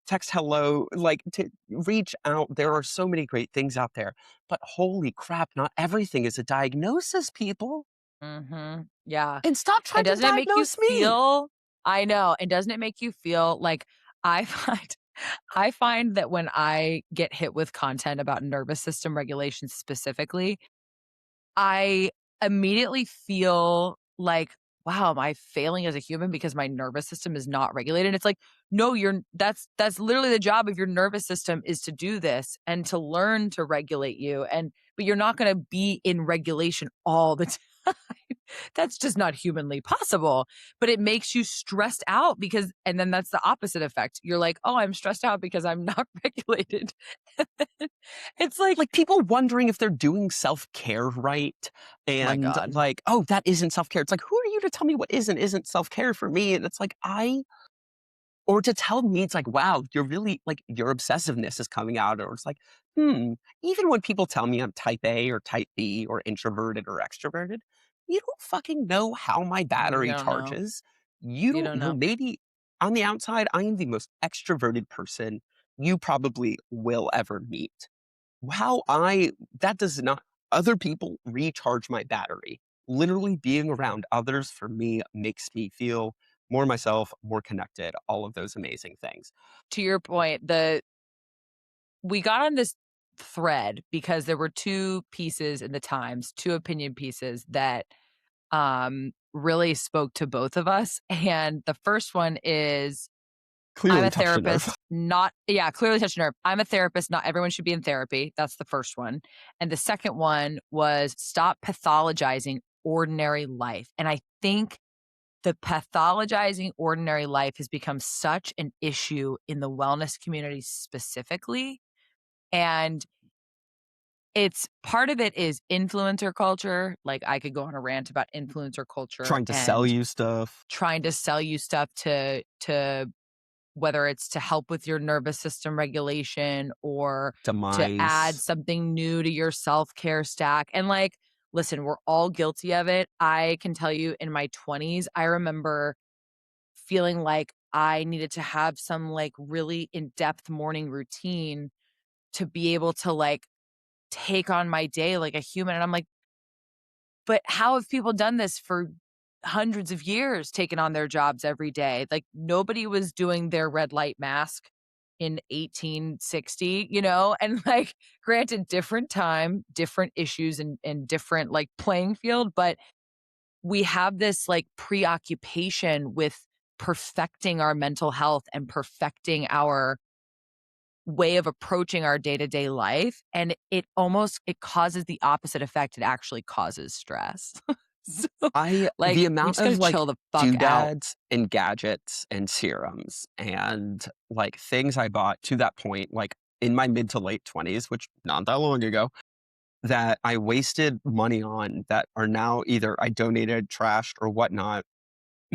Text hello, like, to reach out. There are so many great things out there. But holy crap, not everything is a diagnosis, people. Mhm. Yeah. And stop And trying to doesn't it make you diagnose me. feel I know, and doesn't it make you feel like I find I find that when I get hit with content about nervous system regulation specifically, I immediately feel like, wow, am I failing as a human because my nervous system is not regulated? It's like, no, that's literally the job of your nervous system is to do this and to learn to regulate you. And but you're not gonna be in regulation all the time. That's just not humanly possible. But it makes you stressed out because and then that's the opposite effect. You're like, oh, I'm stressed out because I'm not regulated. It's like, Like, people wondering if they're doing self-care right, my and, God. like, "Oh, that isn't self-care." It's like, "Who are you to tell me what isn't self-care for me?" And it's like, I or to tell me, it's like, "Wow, you're really, like, your obsessiveness is coming out," or it's like, "Hmm." Even when people tell me I'm type A or type B or introverted or extroverted, you don't fucking know how my You battery don't know. charges. You You don't don't know, know. maybe on the outside, I am the most extroverted person you probably will ever meet. How I that does not other people recharge my battery. Literally being around others for me makes me feel more myself, more connected, all of those amazing things. To your point, the we got on this thread because there were 2 pieces in the Times, 2 opinion pieces that, really spoke to both of us, and the first one is, I'm Clearly a touched a nerve. therapist, not yeah, clearly touched a nerve. I'm a therapist, not everyone should be in therapy. That's the first one. And the second one was stop pathologizing ordinary life. And I think the pathologizing ordinary life has become such an issue in the wellness community specifically. And it's part of it is influencer culture. Like I could go on a rant about influencer culture Trying to sell and you stuff, trying to sell you stuff to whether it's to help with your nervous system regulation or to add demise. something new to your self-care stack. And like, listen, we're all guilty of it. I can tell you in my 20s, I remember feeling like I needed to have some like really in-depth morning routine to be able to like take on my day like a human. And I'm like, but how have people done this for hundreds of years, taking on their jobs every day? Like nobody was doing their red light mask in 1860, you know? And like, granted, different time, different issues and different like playing field, but we have this like preoccupation with perfecting our mental health and perfecting our way of approaching our day-to-day life, and it causes the opposite effect. It actually causes stress. So, The like, we amount just gotta of, like, chill the fuck out. doodads and gadgets and serums and, like, things I bought to that point, like, in my mid to late 20s, which not that long ago, that I wasted money on that are now either I donated, trashed, or whatnot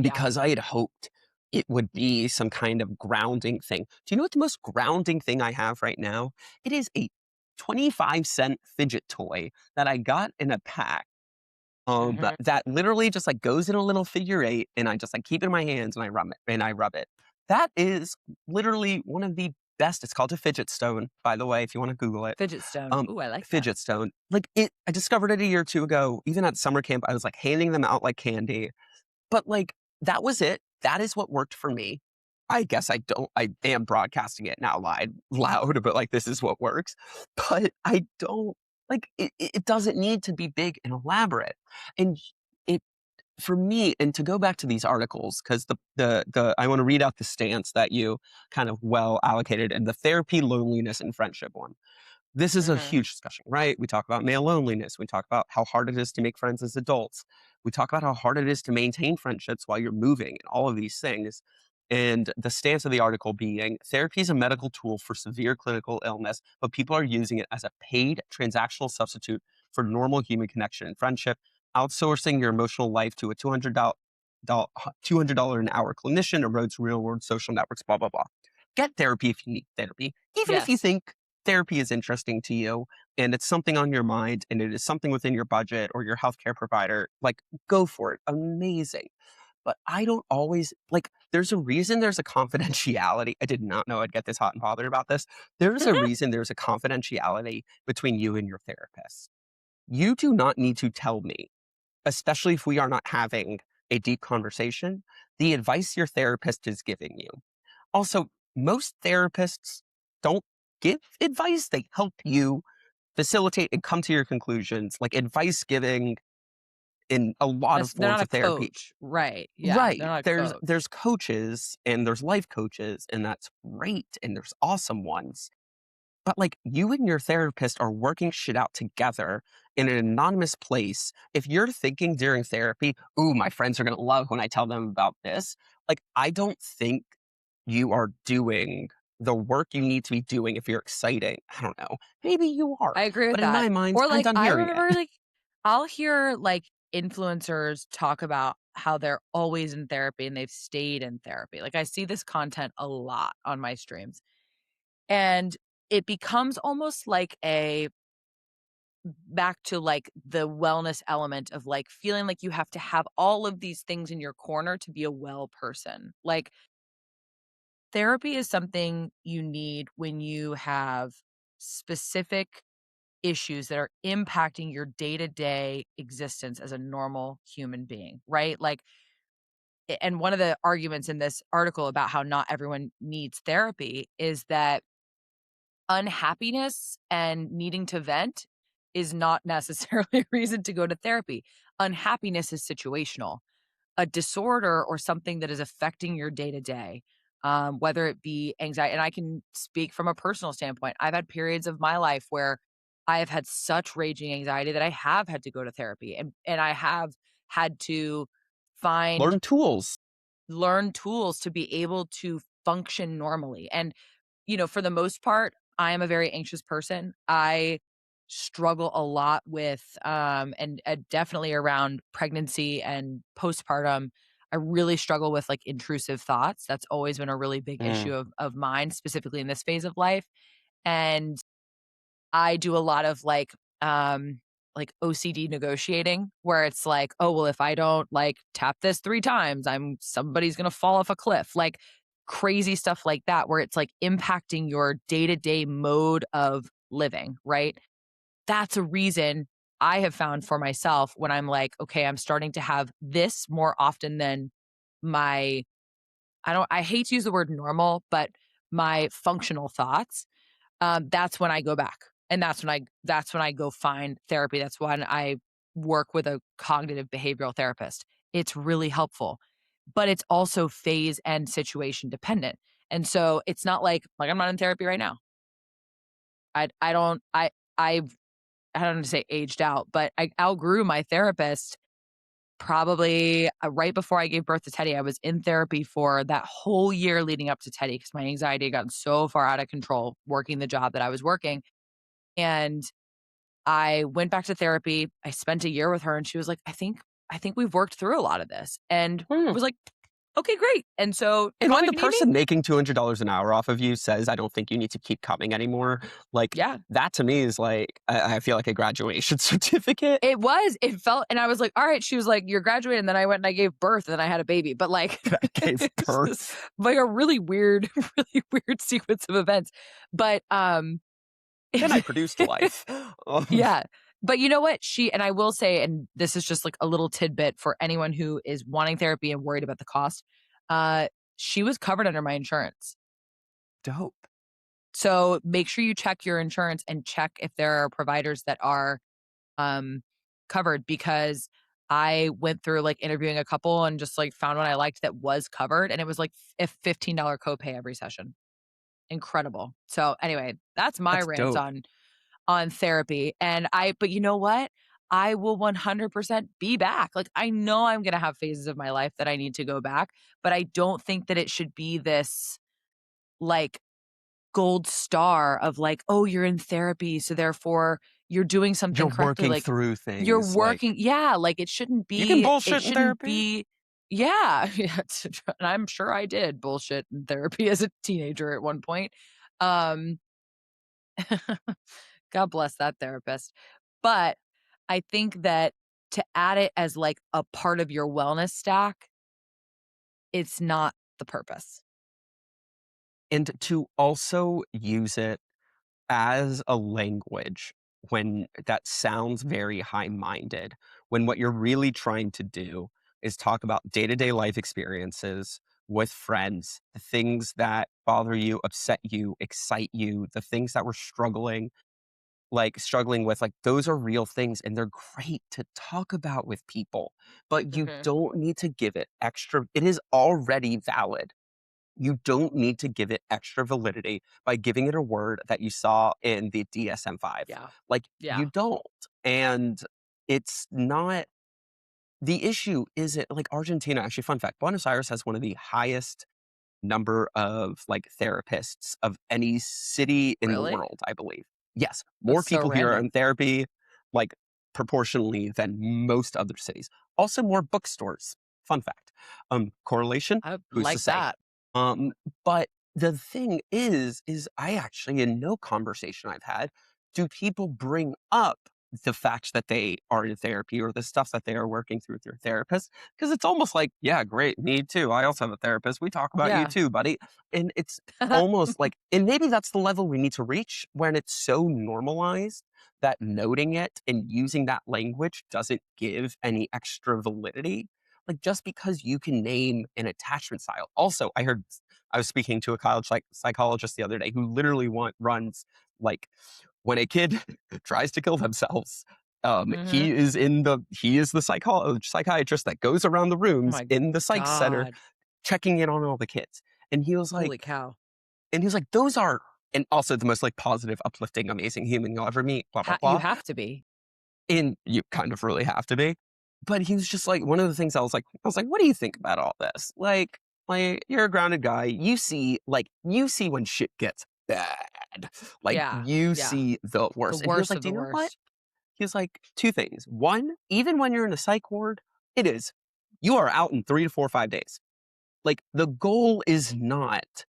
Yeah. because I had hoped it would be some kind of grounding thing. Do you know what the most grounding thing I have right now? It is a 25-cent fidget toy that I got in a pack, Mhm. that literally just, like, goes in a little figure eight, and I just, like, keep it in my hands, and I rub it. That is literally one of the best. It's called a fidget stone, by the way, if you wanna Google it. Fidget stone. Um, Ooh, I like that. Fidget stone. Like, I discovered it a year or 2 ago. Even at summer camp, I was, like, handing them out like candy. But, like, that was it. That is what worked for me. I guess I am broadcasting it now loud, but, like, this is what works. But I don't like, it doesn't need to be big and elaborate. And it for me, and to go back to these articles, because the I wanna read out the stance that you kind of well allocated in the therapy, loneliness, and friendship one. This is a Mhm. huge discussion, right? We talk about male loneliness. We talk about how hard it is to make friends as adults. We talk about how hard it is to maintain friendships while you're moving and all of these things. And the stance of the article being therapy is a medical tool for severe clinical illness, but people are using it as a paid transactional substitute for normal human connection and friendship, outsourcing your emotional life to a $200 an hour clinician erodes real world social networks, blah, blah, blah. Get therapy if you need therapy. Even if you Yes. think therapy is interesting to you and it's something on your mind and it is something within your budget or your healthcare provider, like go for it. Amazing. But I don't always like there's a reason there's a confidentiality. I did not know I'd get this hot and bothered about this. There's a reason there's a confidentiality between you and your therapist. You do not need to tell me, especially if we are not having a deep conversation, the advice your therapist is giving you. Also, most therapists don't give advice, they help you facilitate and come to your conclusions, like advice giving in a lot of They're forms not a of therapy. coach. Right. Yeah, they're Right. not a There's coach. coaches and there's life coaches, and that's great, and there's awesome ones. But, like, you and your therapist are working shit out together in an anonymous place. If you're thinking during therapy, "Ooh, my friends are gonna love when I tell them about this," like, I don't think you are doing the work you need to be doing if you're exciting. I don't know. Maybe you are, I agree with but in that. my mind, Or I'm like done I hearing it. remember like I'll hear like influencers talk about how they're always in therapy and they've stayed in therapy. Like I see this content a lot on my streams. And it becomes almost like a back to like the wellness element of like feeling like you have to have all of these things in your corner to be a well person. Like therapy is something you need when you have specific issues that are impacting your day-to-day existence as a normal human being, right? Like and one of the arguments in this article about how not everyone needs therapy is that unhappiness and needing to vent is not necessarily a reason to go to therapy. Unhappiness is situational. A disorder or something that is affecting your day to day, whether it be anxiety. And I can speak from a personal standpoint. I've had periods of my life where I have had such raging anxiety that I have had to go to therapy and I have had to find Learn tools. learn tools to be able to function normally. And, you know, for the most part, I am a very anxious person. I struggle a lot with, and definitely around pregnancy and postpartum. I really struggle with like intrusive thoughts. That's always been a really big Mm. issue of mine, specifically in this phase of life. And I do a lot of like OCD negotiating where it's like, "Oh, well, if I don't like tap this 3 times, somebody's gonna fall off a cliff." Like crazy stuff like that, where it's like impacting your day to day mode of living, right? That's a reason I have found for myself when I'm like, okay, I'm starting to have this more often than my, I hate to use the word normal, but my functional thoughts. That's when I go back. And that's when I go find therapy. That's when I work with a cognitive behavioral therapist. It's really helpful, but it's also phase and situation dependent. And so it's not like I'm not in therapy right now. I don't I've I don't want to say aged out, but I outgrew my therapist probably right before I gave birth to Teddy. I was in therapy for that whole year leading up to Teddy because my anxiety had gotten so far out of control working the job that I was working. And I went back to therapy. I spent a year with her and she was like, I think we've worked through a lot of this. And Hmm. was like, okay, great. And so And call when me the if you need me. person making $200 an hour off of you says, "I don't think you need to keep coming anymore," like, Yeah. that to me is like, I feel like a graduation certificate. It felt, and I was like, all right. She was like, you're graduating. And then I went and I gave birth and then I had a baby. But like, That gave it's just birth. like a really weird, really weird sequence of events. But, Then I produced life. Um, yeah. But you know what? And I will say, and this is just like a little tidbit for anyone who is wanting therapy and worried about the cost. Uh, she was covered under my insurance. dope. So make sure you check your insurance and check if there are providers that are um, covered because I went through like interviewing a couple and just like found one I liked that was covered. And it was like a $15 copay every session. Incredible. So anyway, that's my That's rant dope. on therapy. But you know what? I will 100% be back. Like, I know I'm going to have phases of my life that I need to go back, but I don't think that it should be this like gold star of like, oh, you're in therapy. So therefore you're doing something You're correctly. working Like, through you're things, like, working. Yeah. Like, you can it bullshit in shouldn't therapy? be. Yeah. Yeah. And I'm sure I did bullshit in therapy as a teenager at one point. Um, God bless that therapist. But I think that to add it as like a part of your wellness stack, it's not the purpose. And to also use it as a language when that sounds very high-minded, when what you're really trying to do is talk about day-to-day life experiences with friends, the things that bother you, upset you, excite you, the things that we're struggling with, like, those are real things, and they're great to talk about with people, but you Mhm. don't need to give it is already valid. You don't need to give it extra validity by giving it a word that you saw in the DSM-5. Yeah. Like, you Yeah. don't, and it's not the issue isn't like, Argentina actually, fun fact, Buenos Aires has one of the highest number of, like, therapists of any city in the Really? world, I believe. Yes, more That's so people here are in random. therapy, like, proportionally than most other cities. Also, more bookstores. Fun fact. Correlation? I Who's to like say? that. But the thing is I actually, in no conversation I've had, do people bring up the fact that they are in therapy or the stuff that they are working through with their therapist. Because it's almost like, yeah, great, me too. I also have a therapist. We talk about you Yeah. too, buddy. And it's almost like, and maybe that's the level we need to reach when it's so normalized that noting it and using that language doesn't give any extra validity. Like, just because you can name an attachment style. Also, I was speaking to a college psychologist the other day who literally runs like when a kid tries to kill themselves. Mhm. He is the psychiatrist that goes around the Oh rooms my in the psych center god. checking in on all the kids. And he was like, Holy cow. those are, and also the most like positive, uplifting, amazing human you'll ever meet. Blah blah You blah. have to be. And you kind of really have to be. But he was just like, one of the things I was like, "What do you think about all this?" Like, you're a grounded guy. You see when shit gets bad. Like, Yeah. you Yeah. see the The worst. And he was worst like, of "Do the you know what?" worst. He was like, "2 things. 1, even when you're in a psych ward, it is. You are out in 3 to 4 or 5 days. Like, the goal is not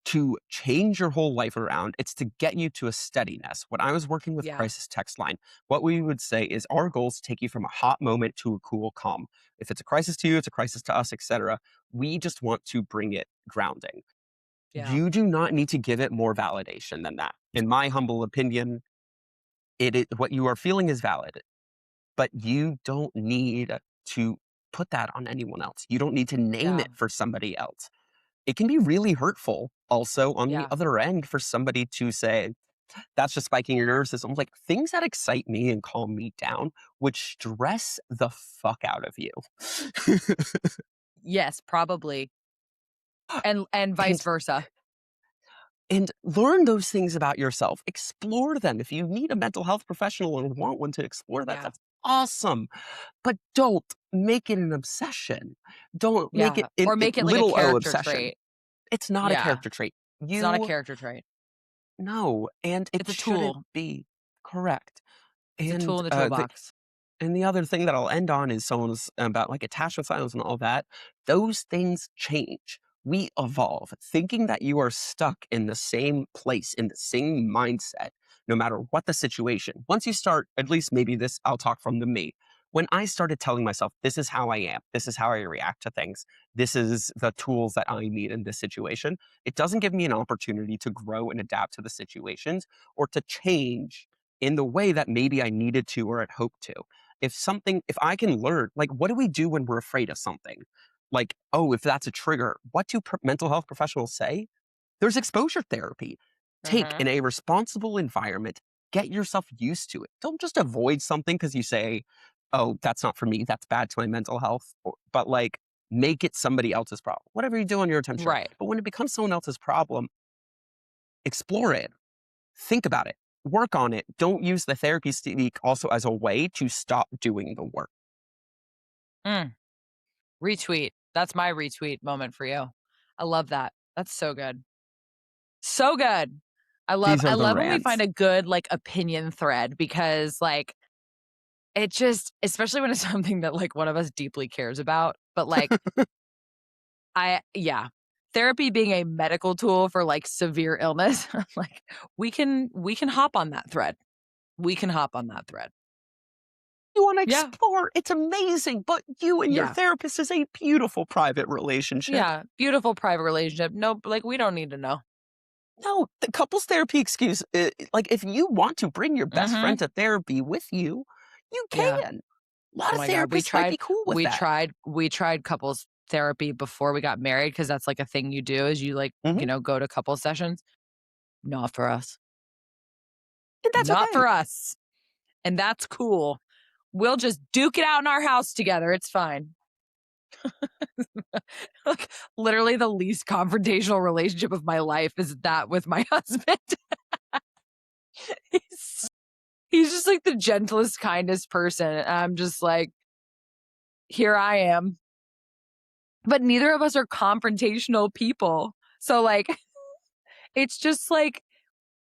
to change your whole life around. It's to get you to a steadiness. When I was working with Yeah. crisis text line, what we would say is our goals take you from a hot moment to a cool calm. If it's a crisis to you, it's a crisis to us, etc. We just want to bring it grounding. Yeah. You do not need to give it more validation than that. In my humble opinion, what you are feeling is valid, but you don't need to put that on anyone else. You don't need to name Yeah. it for somebody else. It can be really hurtful also on the Yeah. other end for somebody to say, that's just spiking your nervous system. Like things that excite me and calm me down would stress the fuck out of you. Yes, probably. And vice and versa. and learn those things about yourself. Explore them. If you need a mental health professional and want one to explore that, Yeah. that's awesome. But don't make it an obsession. Don't make it Yeah. Or make it like a little o character obsession. trait. It's not a Yeah. character trait. It's not a You character trait. know, and it It's a shouldn't tool. be. Correct. It's a tool And in the the toolbox. And the other thing that I'll end on is someone's about like attachment styles and all that. Those things change. We evolve. Thinking that you are stuck in the same place, in the same mindset, no matter what the situation. Once you start, at least maybe this, I'll talk from the me. When I started telling myself, this is how I am, this is how I react to things, this is the tools that I need in this situation, it doesn't give me an opportunity to grow and adapt to the situations or to change in the way that maybe I needed to or had hoped to. If I can learn, like, what do we do when we're afraid of something? Like, oh, if that's a trigger, what do mental health professionals say? There's exposure therapy. Take Mhm. in a responsible environment, get yourself used to it. Don't just avoid something because you say, oh, that's not for me. That's bad to my mental health. But like, make it somebody else's problem. Whatever you do on your own time, sure. Right. But when it becomes someone else's problem, explore it. Think about it. Work on it. Don't use the therapy technique also as a way to stop doing the work. Mm. Retweet. That's my retweet moment for you. I love that. That's so good. So good. These I are the love when we find rants. a good, like, opinion thread because, like, it just especially when it's something that, like, one of us deeply cares about, but, like, yeah. Therapy being a medical tool for, like, severe illness, like, we can hop on that thread. We can hop on that thread. You want to Yeah. explore. It's amazing. But you and your Yeah. therapist is a beautiful private relationship. Yeah. Beautiful private relationship. Nope, like, we don't need to know. No, the couples therapy excuse, like if you want to bring your best friend Mhm. to therapy with you, you Yeah. can. A lot Oh of my god, we therapists might be tried cool with we that. tried we tried couples therapy before we got married because that's, like, a thing you do is you, like, Mhm. go to couple sessions. Not for us. And that's Not okay. for us, and that's cool. We'll just duke it out in our house together, it's fine. Like, literally the least confrontational relationship of my life is that with my husband. He's he's just, like, the gentlest, kindest person, and I'm just like, "Here I am." But neither of us are confrontational people. So, like, it's just like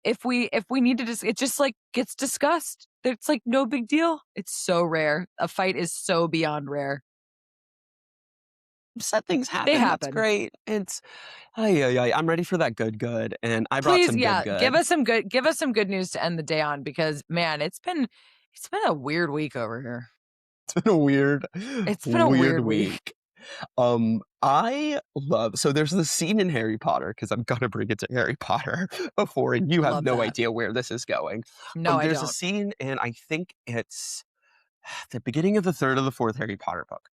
if we need to just it just, like, gets discussed. It's, like, no big deal. It's so rare. A fight is so beyond rare. Upset things They happen. That's happen. great. Ay, ay, ay, I'm ready for that good, good. And I brought Please, some good, yeah, good. give us some good news to end the day on because, man, it's been a weird week over here. It's been a weird, It's been a weird weird week. week. I love so there's this scene in Harry Potter because I'm gonna bring it to Harry Potter before, and you have Love no that. idea where this is going. No, I There's a don't. scene, and I think it's the beginning of the third or the fourth Harry Potter book,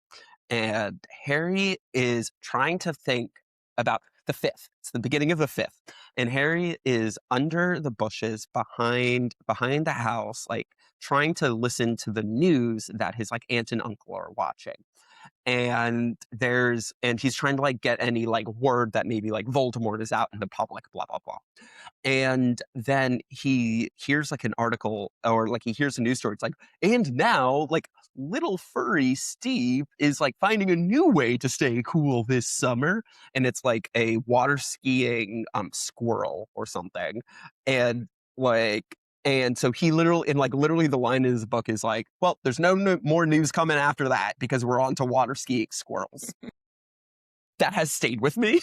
and Harry is trying to think about the fifth. It's the beginning of the fifth, and Harry is under the bushes behind the house, like trying to listen to the news that his like aunt and uncle are watching, and he's trying to like get any like word that maybe like Voldemort is out in the public, blah blah blah. And then he hears like an article or like he hears a news story. It's like, and now like little furry Steve is like finding a new way to stay cool this summer. And it's like a water skiing squirrel or something. And like and so he literally and like literally the line in his book is like, well, there's no more news coming after that because we're on to water skiing squirrels. that has stayed with me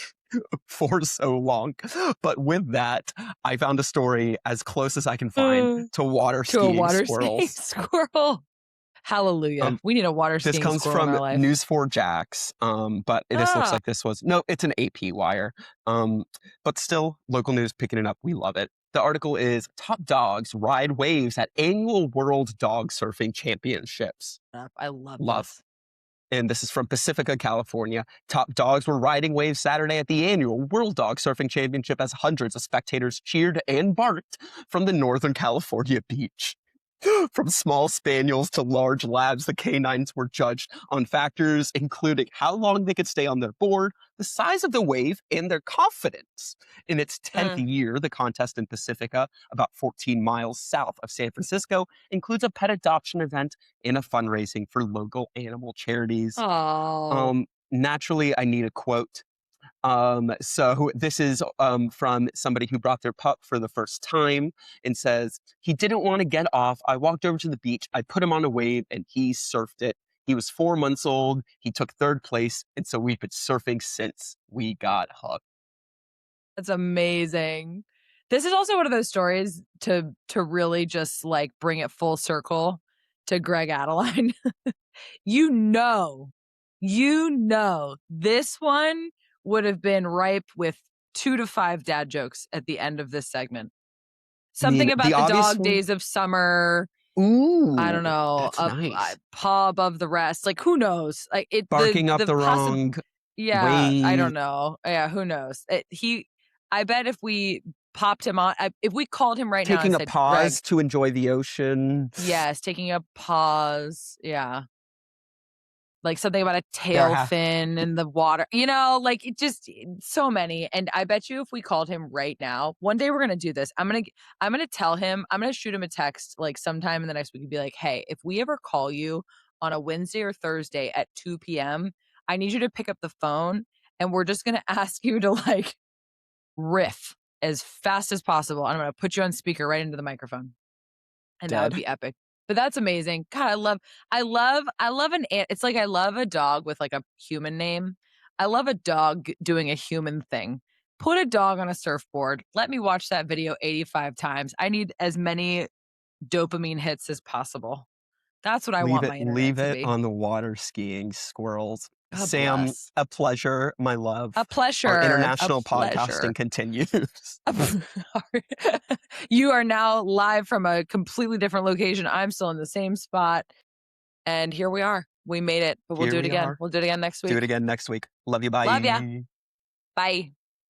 for so long. But with that, I found a story as close as I can find Uh, to water to a skiing water skiing squirrels. squirrel. Hallelujah. Um, We need a water this skiing comes squirrel in from our life. News4Jax, but this looks Ah, like this was no, it's an AP wire. But still, local news picking it up. We love it. The article is Top Dogs Ride Waves at Annual World Dog Surfing Championships. I love Love. this. And this is from Pacifica, California. Top dogs were riding waves Saturday at the annual World Dog Surfing Championship as hundreds of spectators cheered and barked from the Northern California beach. From small spaniels to large labs, the canines were judged on factors including how long they could stay on their board, the size of the wave, and their confidence. In its 10th Uh, year, the contest in Pacifica, about 14 miles south of San Francisco, includes a pet adoption event and a fundraising for local animal charities. oh, Naturally, I need a quote. So this is from somebody who brought their pup for the first time and says, he didn't want to get off. I walked over to the beach. I put him on a wave and he surfed it. He was 4 months old. He took third place. And so we've been surfing since we got hooked. that's amazing. This is also one of those stories to really just like bring it full circle to Greg Adeline. you know, this one would have been ripe with 2 to 5 dad jokes at the end of this segment. I mean, Something the about the obvious dog one. days of summer. I don't Ooh, know, that's nice. paw above the rest. Like who knows? Like it, Barking up the the possible. wrong Yeah, I way, don't know. Yeah, who knows? I bet if we popped him on, if we called him right now and taking a said, Greg, pause to enjoy the ocean. yes, taking a pause. Yeah. Like something about a There tail have fin in the water, like it just so many. And I bet you if we called him right now, one day we're gonna do this. I'm gonna tell him, I'm gonna shoot him a text like sometime in the next week and be like, hey, if we ever call you on a Wednesday or Thursday at 2 p.m., I need you to pick up the phone and we're just gonna ask you to like riff as fast as possible. And I'm gonna put you on speaker right into the microphone. And that would dead. be epic. But that's amazing. God, I love it's like I love a dog with like a human name. I love a dog doing a human thing. Put a dog on a surfboard. Let me watch that video 85 times. I need as many dopamine hits as possible. That's what I want my internet Leave to it be. on the water skiing squirrels. God Sam, bless. a pleasure, my A love. Our pleasure. A international podcasting pleasure. continues. You are now live from a completely different location. I'm still in the same spot. And here we are. We made it, but we'll Here do it we again. are. We'll do it again next Do it week. again next week. Love you. Love ya. Bye. Bye.